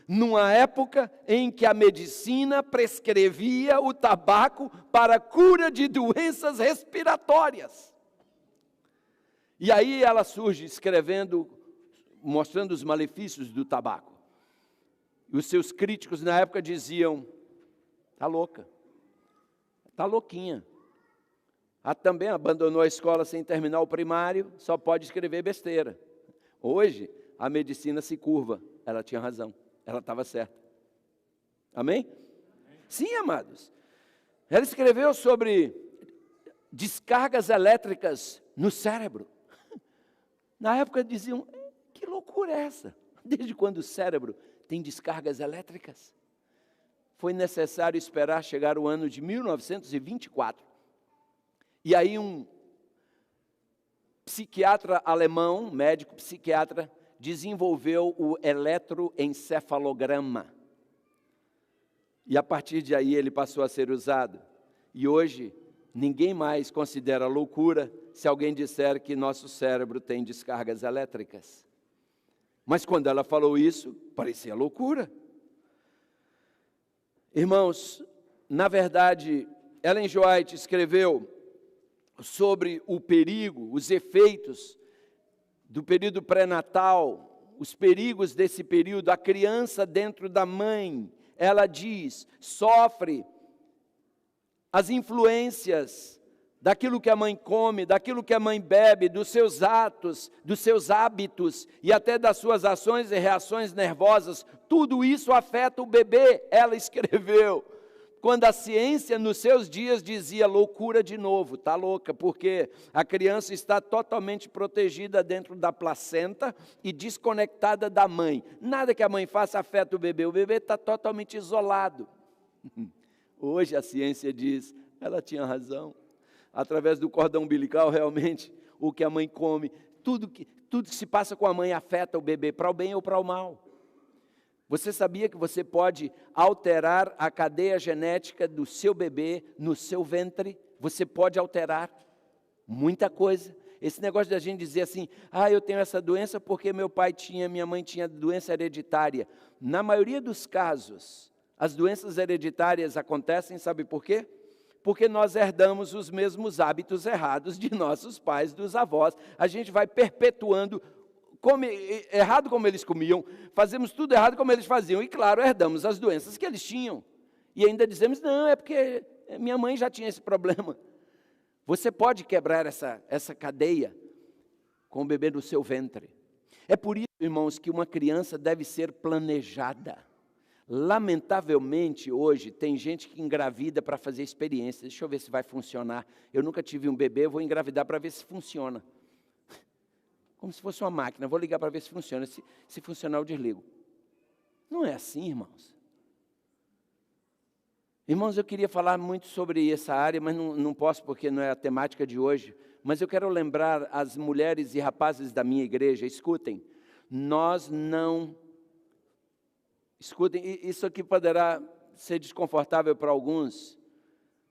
numa época em que a medicina prescrevia o tabaco para a cura de doenças respiratórias. E aí ela surge escrevendo, mostrando os malefícios do tabaco. E os seus críticos na época diziam: está louca, está louquinha. Também abandonou a escola sem terminar o primário, só pode escrever besteira. Hoje, a medicina se curva, ela tinha razão, ela estava certa. Amém? Sim, amados. Ela escreveu sobre descargas elétricas no cérebro. Na época diziam: que loucura é essa? Desde quando o cérebro tem descargas elétricas? Foi necessário esperar chegar o ano de 1924. E aí um psiquiatra alemão, médico psiquiatra, desenvolveu o eletroencefalograma. E a partir de aí ele passou a ser usado. E hoje ninguém mais considera loucura se alguém disser que nosso cérebro tem descargas elétricas. Mas quando ela falou isso, parecia loucura. Irmãos, na verdade, Ellen G. White escreveu sobre o perigo, os efeitos do período pré-natal, os perigos desse período. A criança dentro da mãe, ela diz, sofre as influências daquilo que a mãe come, daquilo que a mãe bebe, dos seus atos, dos seus hábitos e até das suas ações e reações nervosas. Tudo isso afeta o bebê, ela escreveu. quando a ciência nos seus dias dizia loucura de novo, está louca, porque a criança está totalmente protegida dentro da placenta e desconectada da mãe. Nada que a mãe faça afeta o bebê está totalmente isolado. Hoje a ciência diz, ela tinha razão, através do cordão umbilical realmente, o que a mãe come, tudo que se passa com a mãe afeta o bebê, para o bem ou para o mal. Você sabia que você pode alterar a cadeia genética do seu bebê no seu ventre? Você pode alterar muita coisa. Esse negócio da gente dizer assim, eu tenho essa doença porque meu pai tinha, minha mãe tinha doença hereditária. Na maioria dos casos, as doenças hereditárias acontecem, sabe por quê? Porque nós herdamos os mesmos hábitos errados de nossos pais, dos avós. A gente vai perpetuando errado como eles comiam, fazemos tudo errado como eles faziam, e claro, herdamos as doenças que eles tinham, e ainda dizemos, não, é porque minha mãe já tinha esse problema. Você pode quebrar essa cadeia com o bebê no seu ventre. É por isso, irmãos, que uma criança deve ser planejada. Lamentavelmente, hoje, tem gente que engravida para fazer experiência, deixa eu ver se vai funcionar, eu nunca tive um bebê, eu vou engravidar para ver se funciona. Como se fosse uma máquina, vou ligar para ver se funciona, se funcionar eu desligo. Não é assim, irmãos. Irmãos, eu queria falar muito sobre essa área, mas não posso porque não é a temática de hoje. Mas eu quero lembrar as mulheres e rapazes da minha igreja, escutem, escutem, isso aqui poderá ser desconfortável para alguns,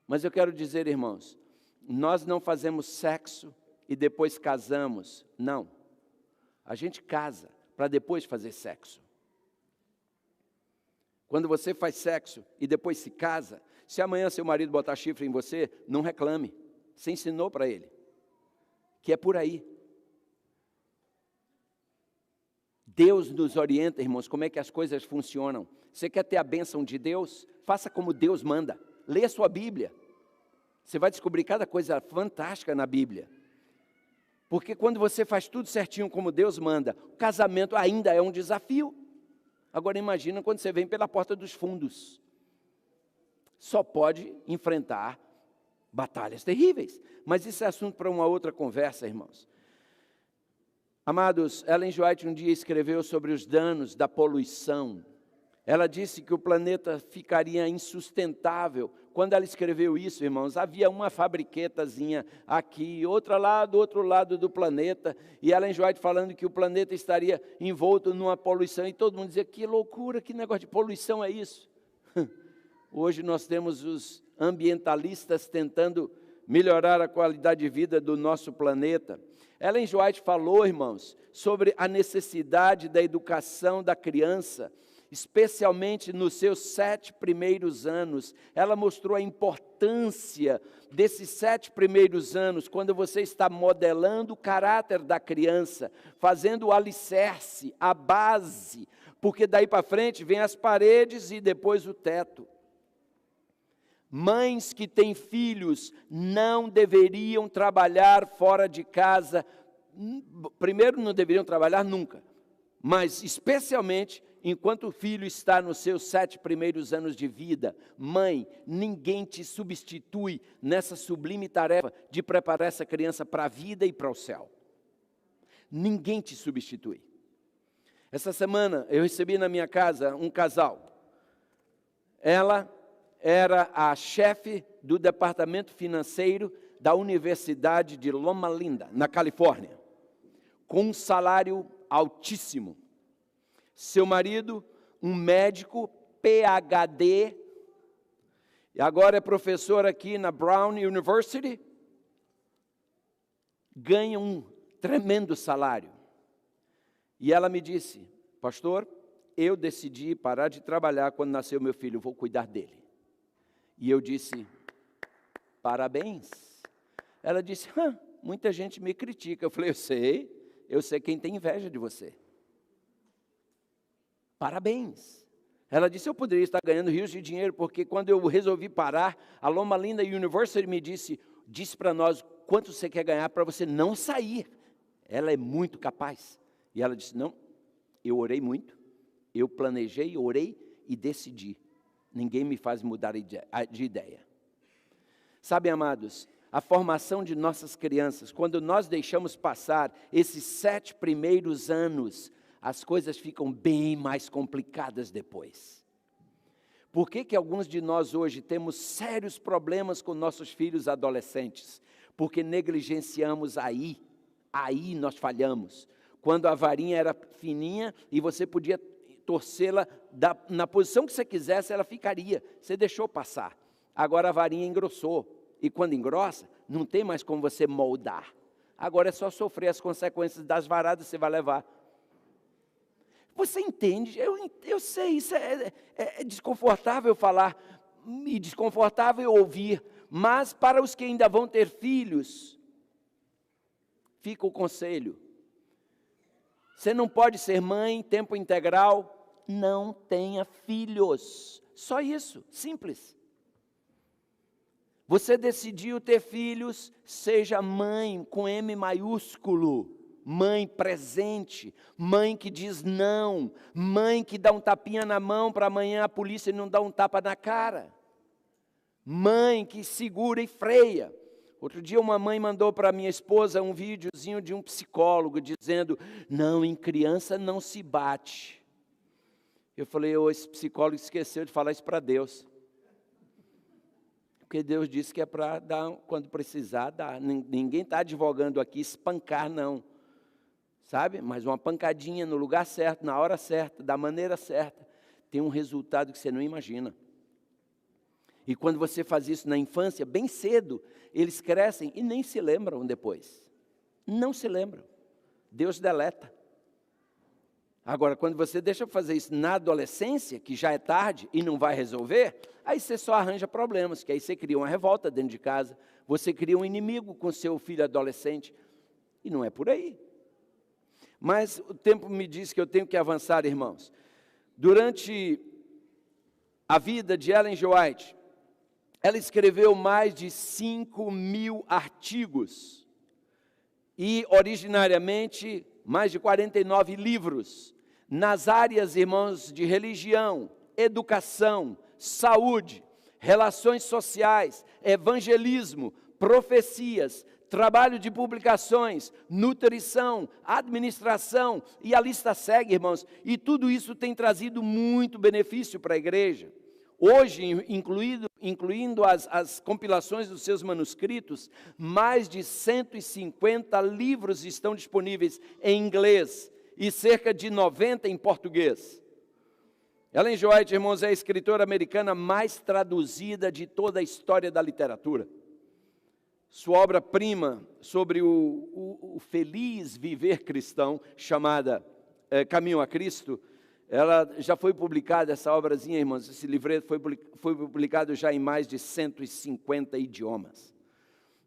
mas eu quero dizer, irmãos, nós não fazemos sexo e depois casamos, não. A gente casa para depois fazer sexo. Quando você faz sexo e depois se casa, se amanhã seu marido botar chifre em você, não reclame. Você ensinou para ele, que é por aí. Deus nos orienta, irmãos, como é que as coisas funcionam. Você quer ter a bênção de Deus? Faça como Deus manda. Leia a sua Bíblia. Você vai descobrir cada coisa fantástica na Bíblia. Porque quando você faz tudo certinho como Deus manda, o casamento ainda é um desafio. Agora imagina quando você vem pela porta dos fundos. Só pode enfrentar batalhas terríveis. Mas isso é assunto para uma outra conversa, irmãos. Amados, Ellen White um dia escreveu sobre os danos da poluição. Ela disse que o planeta ficaria insustentável. Quando ela escreveu isso, irmãos, havia uma fabriquetazinha aqui, outra lá do outro lado do planeta, e Ellen White falando que o planeta estaria envolto numa poluição, e todo mundo dizia, que loucura, que negócio de poluição é isso? Hoje nós temos os ambientalistas tentando melhorar a qualidade de vida do nosso planeta. Ellen White falou, irmãos, sobre a necessidade da educação da criança, especialmente nos seus 7 primeiros anos. Ela mostrou a importância desses 7 primeiros anos, quando você está modelando o caráter da criança, fazendo o alicerce, a base, porque daí para frente vem as paredes e depois o teto. Mães que têm filhos não deveriam trabalhar fora de casa. Primeiro, não deveriam trabalhar nunca, mas especialmente enquanto o filho está nos seus 7 primeiros anos de vida. Mãe, ninguém te substitui nessa sublime tarefa de preparar essa criança para a vida e para o céu. Ninguém te substitui. Essa semana eu recebi na minha casa um casal. Ela era a chefe do departamento financeiro da Universidade de Loma Linda, na Califórnia, com um salário altíssimo. Seu marido, um médico, PhD, e agora é professor aqui na Brown University, ganha um tremendo salário. E ela me disse, pastor, eu decidi parar de trabalhar quando nasceu meu filho, vou cuidar dele. E eu disse, parabéns. Ela disse, muita gente me critica. Eu falei, eu sei quem tem inveja de você. Parabéns. Ela disse, eu poderia estar ganhando rios de dinheiro, porque quando eu resolvi parar, a Loma Linda University me disse para nós, quanto você quer ganhar para você não sair. Ela é muito capaz. E ela disse, não, eu orei muito, eu planejei, orei e decidi. ninguém me faz mudar de ideia. Sabe, amados, a formação de nossas crianças, quando nós deixamos passar esses 7 primeiros anos, as coisas ficam bem mais complicadas depois. Por que alguns de nós hoje temos sérios problemas com nossos filhos adolescentes? Porque negligenciamos aí nós falhamos. Quando a varinha era fininha e você podia torcê-la na posição que você quisesse, ela ficaria. Você deixou passar. Agora a varinha engrossou. E quando engrossa, não tem mais como você moldar. Agora é só sofrer as consequências das varadas que você vai levar. Você entende? Eu sei, isso é desconfortável falar e desconfortável ouvir. Mas para os que ainda vão ter filhos, fica o conselho. Você não pode ser mãe, tempo integral, não tenha filhos. Só isso, simples. Você decidiu ter filhos, seja mãe com M maiúsculo, mãe presente, mãe que diz não, mãe que dá um tapinha na mão para amanhã a polícia não dar um tapa na cara, mãe que segura e freia. Outro dia uma mãe mandou para minha esposa um videozinho de um psicólogo dizendo, não, em criança não se bate. Eu falei, esse psicólogo esqueceu de falar isso para Deus. Porque Deus disse que é para dar, quando precisar, dar. Ninguém está advogando aqui espancar, não. Sabe? Mas uma pancadinha no lugar certo, na hora certa, da maneira certa, tem um resultado que você não imagina. E quando você faz isso na infância, bem cedo, eles crescem e nem se lembram depois. Não se lembram. Deus deleta. Agora, quando você deixa fazer isso na adolescência, que já é tarde e não vai resolver, aí você só arranja problemas, que aí você cria uma revolta dentro de casa, você cria um inimigo com seu filho adolescente, e não é por aí. Mas o tempo me diz que eu tenho que avançar, irmãos. Durante a vida de Ellen G. White, ela escreveu mais de 5.000 artigos, e originariamente mais de 49 livros, nas áreas, irmãos, de religião, educação, saúde, relações sociais, evangelismo, profecias, trabalho de publicações, nutrição, administração, e a lista segue, irmãos, e tudo isso tem trazido muito benefício para a igreja. Hoje, incluindo as compilações dos seus manuscritos, mais de 150 livros estão disponíveis em inglês e cerca de 90 em português. Ellen G. White, irmãos, é a escritora americana mais traduzida de toda a história da literatura. Sua obra-prima sobre o feliz viver cristão, chamada Caminho a Cristo, ela já foi publicada, essa obrazinha, irmãos, esse livreto foi publicado já em mais de 150 idiomas.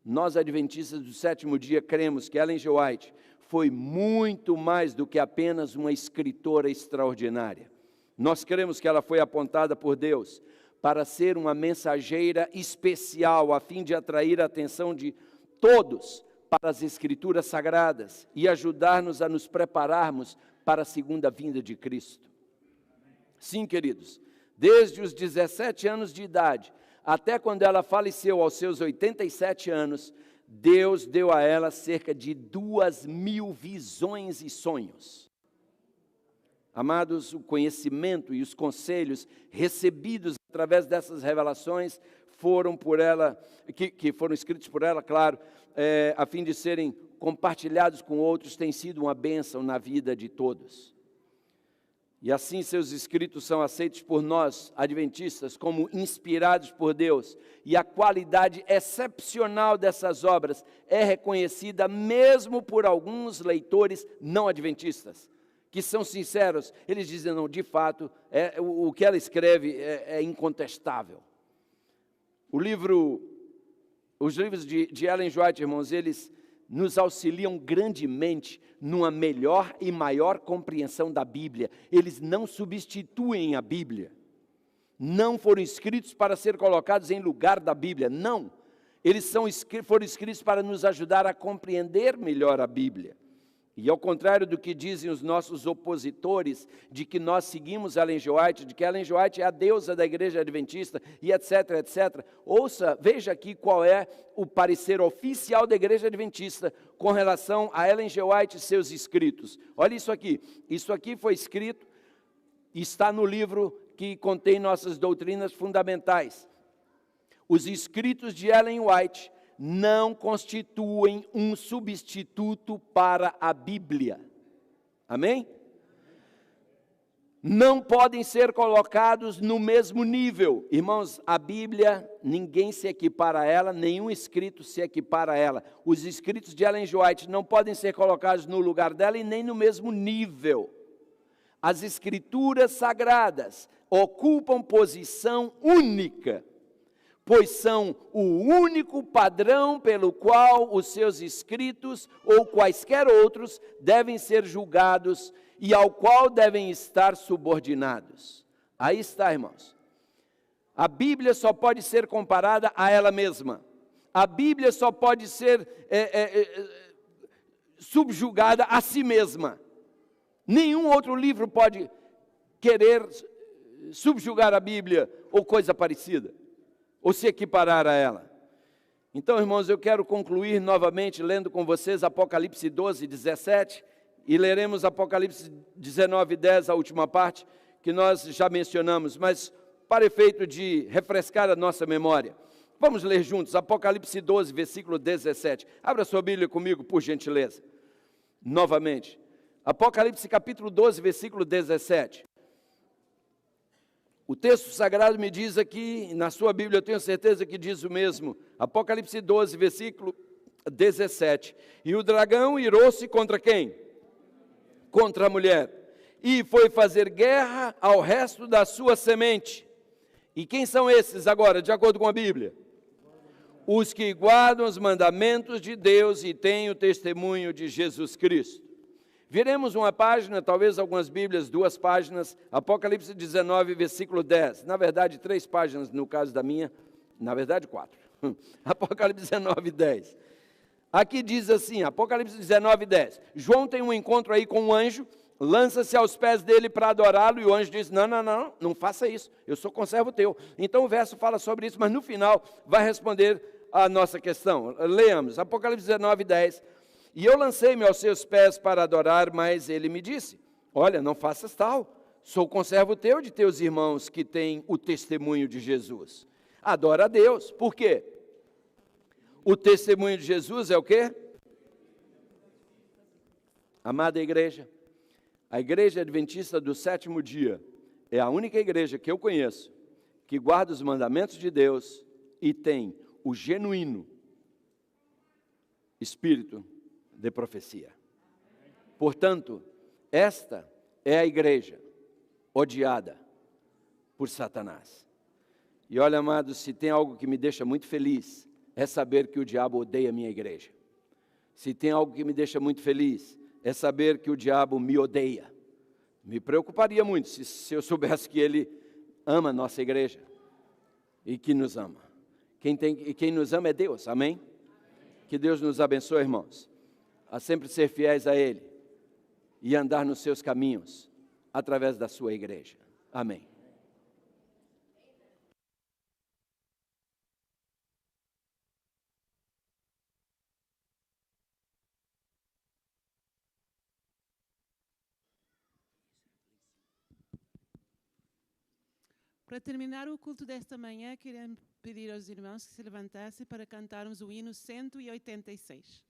Nós, adventistas do sétimo dia, cremos que Ellen G. White foi muito mais do que apenas uma escritora extraordinária. Nós cremos que ela foi apontada por Deus para ser uma mensageira especial, a fim de atrair a atenção de todos para as Escrituras Sagradas e ajudar-nos a nos prepararmos para a segunda vinda de Cristo. Sim, queridos, desde os 17 anos de idade, até quando ela faleceu aos seus 87 anos, Deus deu a ela cerca de 2.000 visões e sonhos. Amados, o conhecimento e os conselhos recebidos através dessas revelações foram por ela, que foram escritos por ela, claro, a fim de serem compartilhados com outros, tem sido uma bênção na vida de todos. E assim seus escritos são aceitos por nós, adventistas, como inspirados por Deus. E a qualidade excepcional dessas obras é reconhecida mesmo por alguns leitores não adventistas, que são sinceros. Eles dizem, não, de fato, o que ela escreve é incontestável. Os livros de Ellen G. White, irmãos, eles nos auxiliam grandemente numa melhor e maior compreensão da Bíblia. Eles não substituem a Bíblia. Não foram escritos para ser colocados em lugar da Bíblia, não. Eles foram escritos para nos ajudar a compreender melhor a Bíblia. E ao contrário do que dizem os nossos opositores, de que nós seguimos Ellen G. White, de que Ellen G. White é a deusa da igreja adventista, e etc, etc. Veja aqui qual é o parecer oficial da igreja adventista com relação a Ellen G. White e seus escritos. Olha isso aqui. Isso aqui foi escrito, está no livro que contém nossas doutrinas fundamentais. Os escritos de Ellen White não constituem um substituto para a Bíblia. Amém? Não podem ser colocados no mesmo nível. Irmãos, a Bíblia, ninguém se equipara a ela, nenhum escrito se equipara a ela. Os escritos de Ellen G. White não podem ser colocados no lugar dela e nem no mesmo nível. As escrituras sagradas ocupam posição única, pois são o único padrão pelo qual os seus escritos ou quaisquer outros devem ser julgados e ao qual devem estar subordinados. Aí está, irmãos. A Bíblia só pode ser comparada a ela mesma. A Bíblia só pode ser subjugada a si mesma. Nenhum outro livro pode querer subjugar a Bíblia ou coisa parecida, ou se equiparar a ela. Então, irmãos, eu quero concluir novamente lendo com vocês Apocalipse 12, 17, e leremos Apocalipse 19, 10, a última parte, que nós já mencionamos, mas para efeito de refrescar a nossa memória. Vamos ler juntos, Apocalipse 12, versículo 17. Abra sua Bíblia comigo, por gentileza. Novamente, Apocalipse capítulo 12, versículo 17. O texto sagrado me diz aqui, na sua Bíblia eu tenho certeza que diz o mesmo, Apocalipse 12, versículo 17. E o dragão irou-se contra quem? Contra a mulher. E foi fazer guerra ao resto da sua semente. E quem são esses agora, de acordo com a Bíblia? Os que guardam os mandamentos de Deus e têm o testemunho de Jesus Cristo. Viremos uma página, talvez algumas Bíblias, 2 páginas, Apocalipse 19, versículo 10. Na verdade, 3 páginas no caso da minha, na verdade 4. Apocalipse 19, 10. Aqui diz assim, Apocalipse 19, 10. João tem um encontro aí com um anjo, lança-se aos pés dele para adorá-lo, e o anjo diz, não faça isso, eu sou conservo teu. Então o verso fala sobre isso, mas no final vai responder a nossa questão. Leamos, Apocalipse 19, 10. E eu lancei-me aos seus pés para adorar, mas ele me disse, olha, não faças tal, sou conservo teu de teus irmãos que têm o testemunho de Jesus. Adora a Deus, por quê? O testemunho de Jesus é o quê? Amada igreja, a igreja adventista do 7º dia é a única igreja que eu conheço que guarda os mandamentos de Deus e tem o genuíno espírito de profecia. Portanto, esta é a igreja odiada por Satanás. E olha, amados, se tem algo que me deixa muito feliz, é saber que o diabo odeia a minha igreja. Se tem algo que me deixa muito feliz, é saber que o diabo me odeia. Me preocuparia muito se eu soubesse que ele ama a nossa igreja e que nos ama. Quem nos ama é Deus, amém? Que Deus nos abençoe, irmãos, a sempre ser fiéis a Ele e andar nos seus caminhos através da sua igreja. Amém.
Para terminar o culto desta manhã, queremos pedir aos irmãos que se levantassem para cantarmos o hino 186.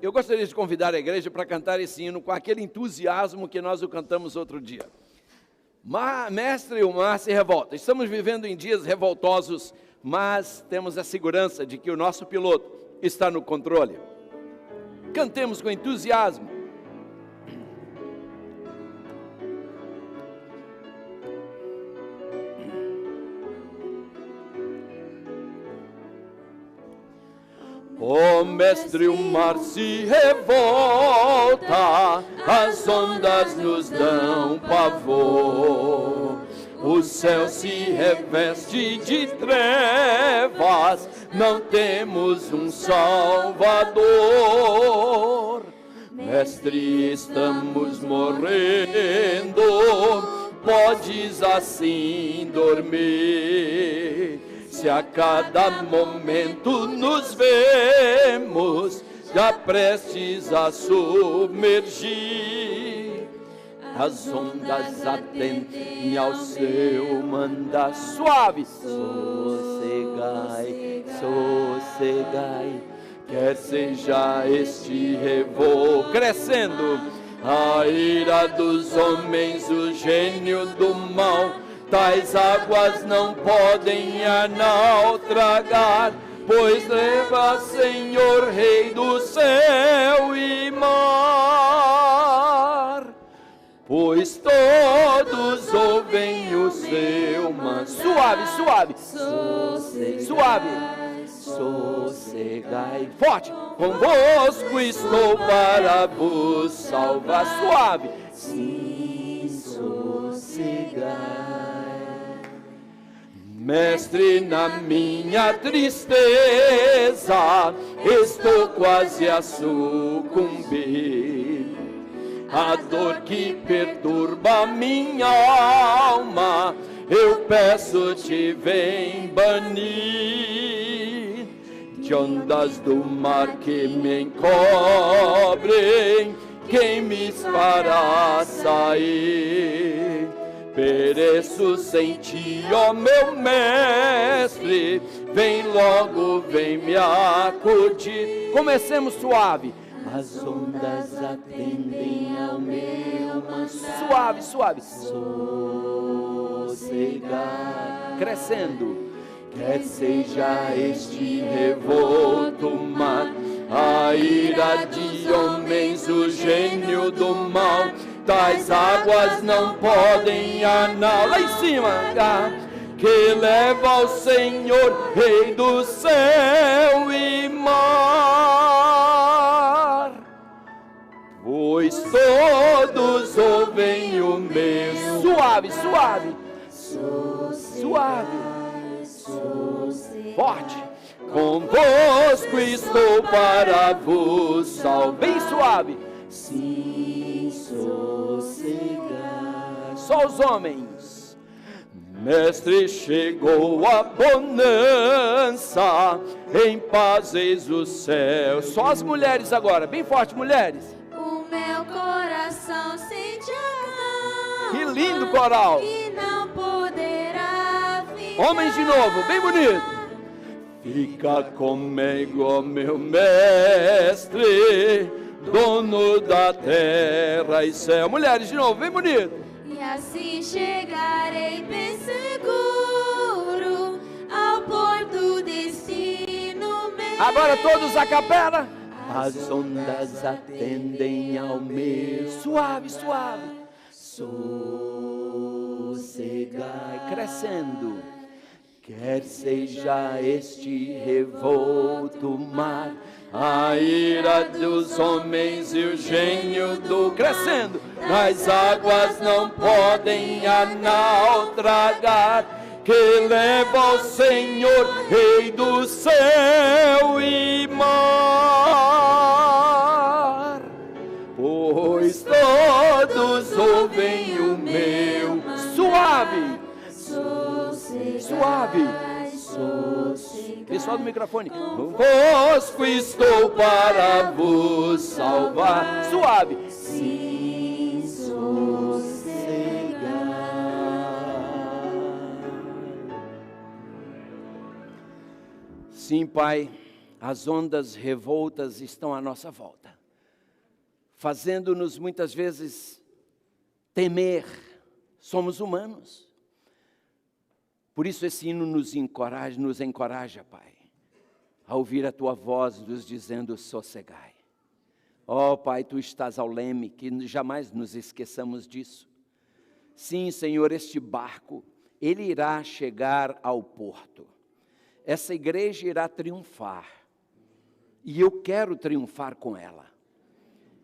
Eu gostaria de convidar a igreja para cantar esse hino com aquele entusiasmo que nós o cantamos outro dia. Mestre, o mar se revolta. Estamos vivendo em dias revoltosos, mas temos a segurança de que o nosso piloto está no controle. Cantemos com entusiasmo. Ó Mestre, o mar se revolta, as ondas nos dão pavor. O céu se reveste de trevas, não temos um Salvador. Mestre, estamos morrendo, podes assim dormir. Se a cada momento nos vemos, já prestes a submergir. As ondas atendem ao seu mandar suave. Sossegai, sossegai, quer seja este revolto crescendo. A ira dos homens, o gênio do mal, tais águas não podem naufragar, pois leva, Senhor, Rei do céu e mar. Pois todos ouvem o seu manso. Suave, suave. Suave. Sossegai. Forte. Convosco estou para vos salvar. Suave. Sim, sossegai. Mestre, na minha tristeza, estou quase a sucumbir. A dor que perturba minha alma, eu peço-te, vem banir. De ondas do mar que me encobrem, quem me fará sair? Pereço sem ti, ó meu mestre, vem logo, vem me acudir. Comecemos suave. As ondas atendem ao meu manso. Suave, suave. Sossegai. Crescendo. Quer seja este revolto mar, a ira de homens, o gênio do mal, tais águas não podem anar. Lá em cima, que leva ao Senhor, Rei do céu e mar. Pois todos ouvem o meu. Suave, suave. Suave. Forte. Convosco estou para vos salvar. Bem suave. Sim, sossegai. Só os homens. Mestre, chegou a bonança, em paz eis o céu. Só as mulheres agora, bem forte, mulheres.
O meu coração sente a calma.
Que lindo coral.
Que não poderá ficar.
Homens de novo, bem bonito. Fica comigo, ó meu mestre, dono da terra e céu. Mulheres de novo, bem bonito.
E assim chegarei bem seguro ao porto destino meu.
Agora todos a capela. As ondas atendem ao meu. Suave, suave. Sossegai. Crescendo. Quer seja este revolto mar, a ira dos homens e o gênio do crescendo, nas águas não podem naufragar, que leva ao Senhor, Rei do céu e mar. Pois todos ouvem o meu. Suave. Suave. Pessoal do microfone. Convosco estou para vos salvar. Suave. Sim, sossegai. Sim, Pai, as ondas revoltas estão à nossa volta, fazendo-nos muitas vezes temer. Somos humanos. Por isso esse hino nos encoraja, Pai, a ouvir a Tua voz nos dizendo: sossegai. Ó Pai, Tu estás ao leme, que jamais nos esqueçamos disso. Sim, Senhor, este barco, ele irá chegar ao porto. Essa igreja irá triunfar. e eu quero triunfar com ela.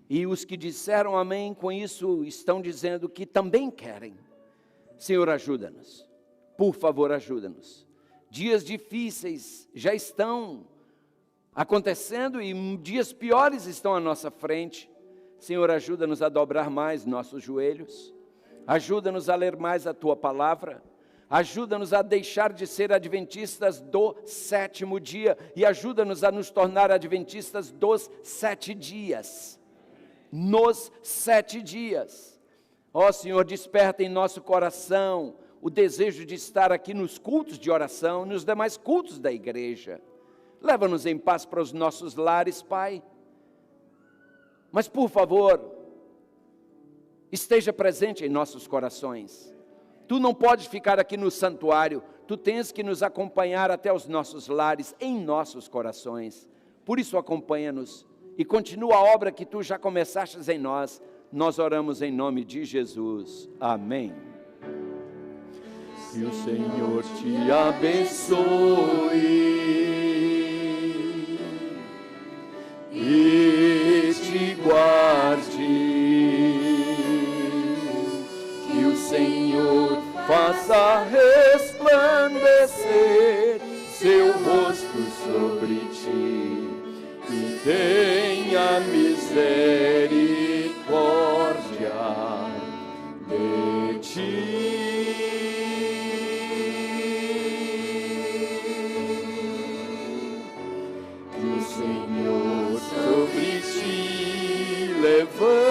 E os que disseram amém com isso estão dizendo que também querem. Senhor, ajuda-nos. Por favor, ajuda-nos. Dias difíceis já estão acontecendo e dias piores estão à nossa frente. Senhor, ajuda-nos a dobrar mais nossos joelhos. Ajuda-nos a ler mais a Tua palavra. Ajuda-nos a deixar de ser adventistas do 7º dia e ajuda-nos a nos tornar adventistas dos 7 dias. Nos 7 dias. Ó Senhor, desperta em nosso coração o desejo de estar aqui nos cultos de oração, nos demais cultos da igreja. Leva-nos em paz para os nossos lares, Pai. Mas, por favor, esteja presente em nossos corações. Tu não podes ficar aqui no santuário, tu tens que nos acompanhar até os nossos lares, em nossos corações. Por isso, acompanha-nos e continua a obra que tu já começastes em nós. Nós oramos em nome de Jesus. Amém. Que o Senhor te abençoe e te guarde. Que o Senhor faça resplandecer seu rosto sobre ti e tenha misericórdia de ti. Que o Senhor sobre ti levante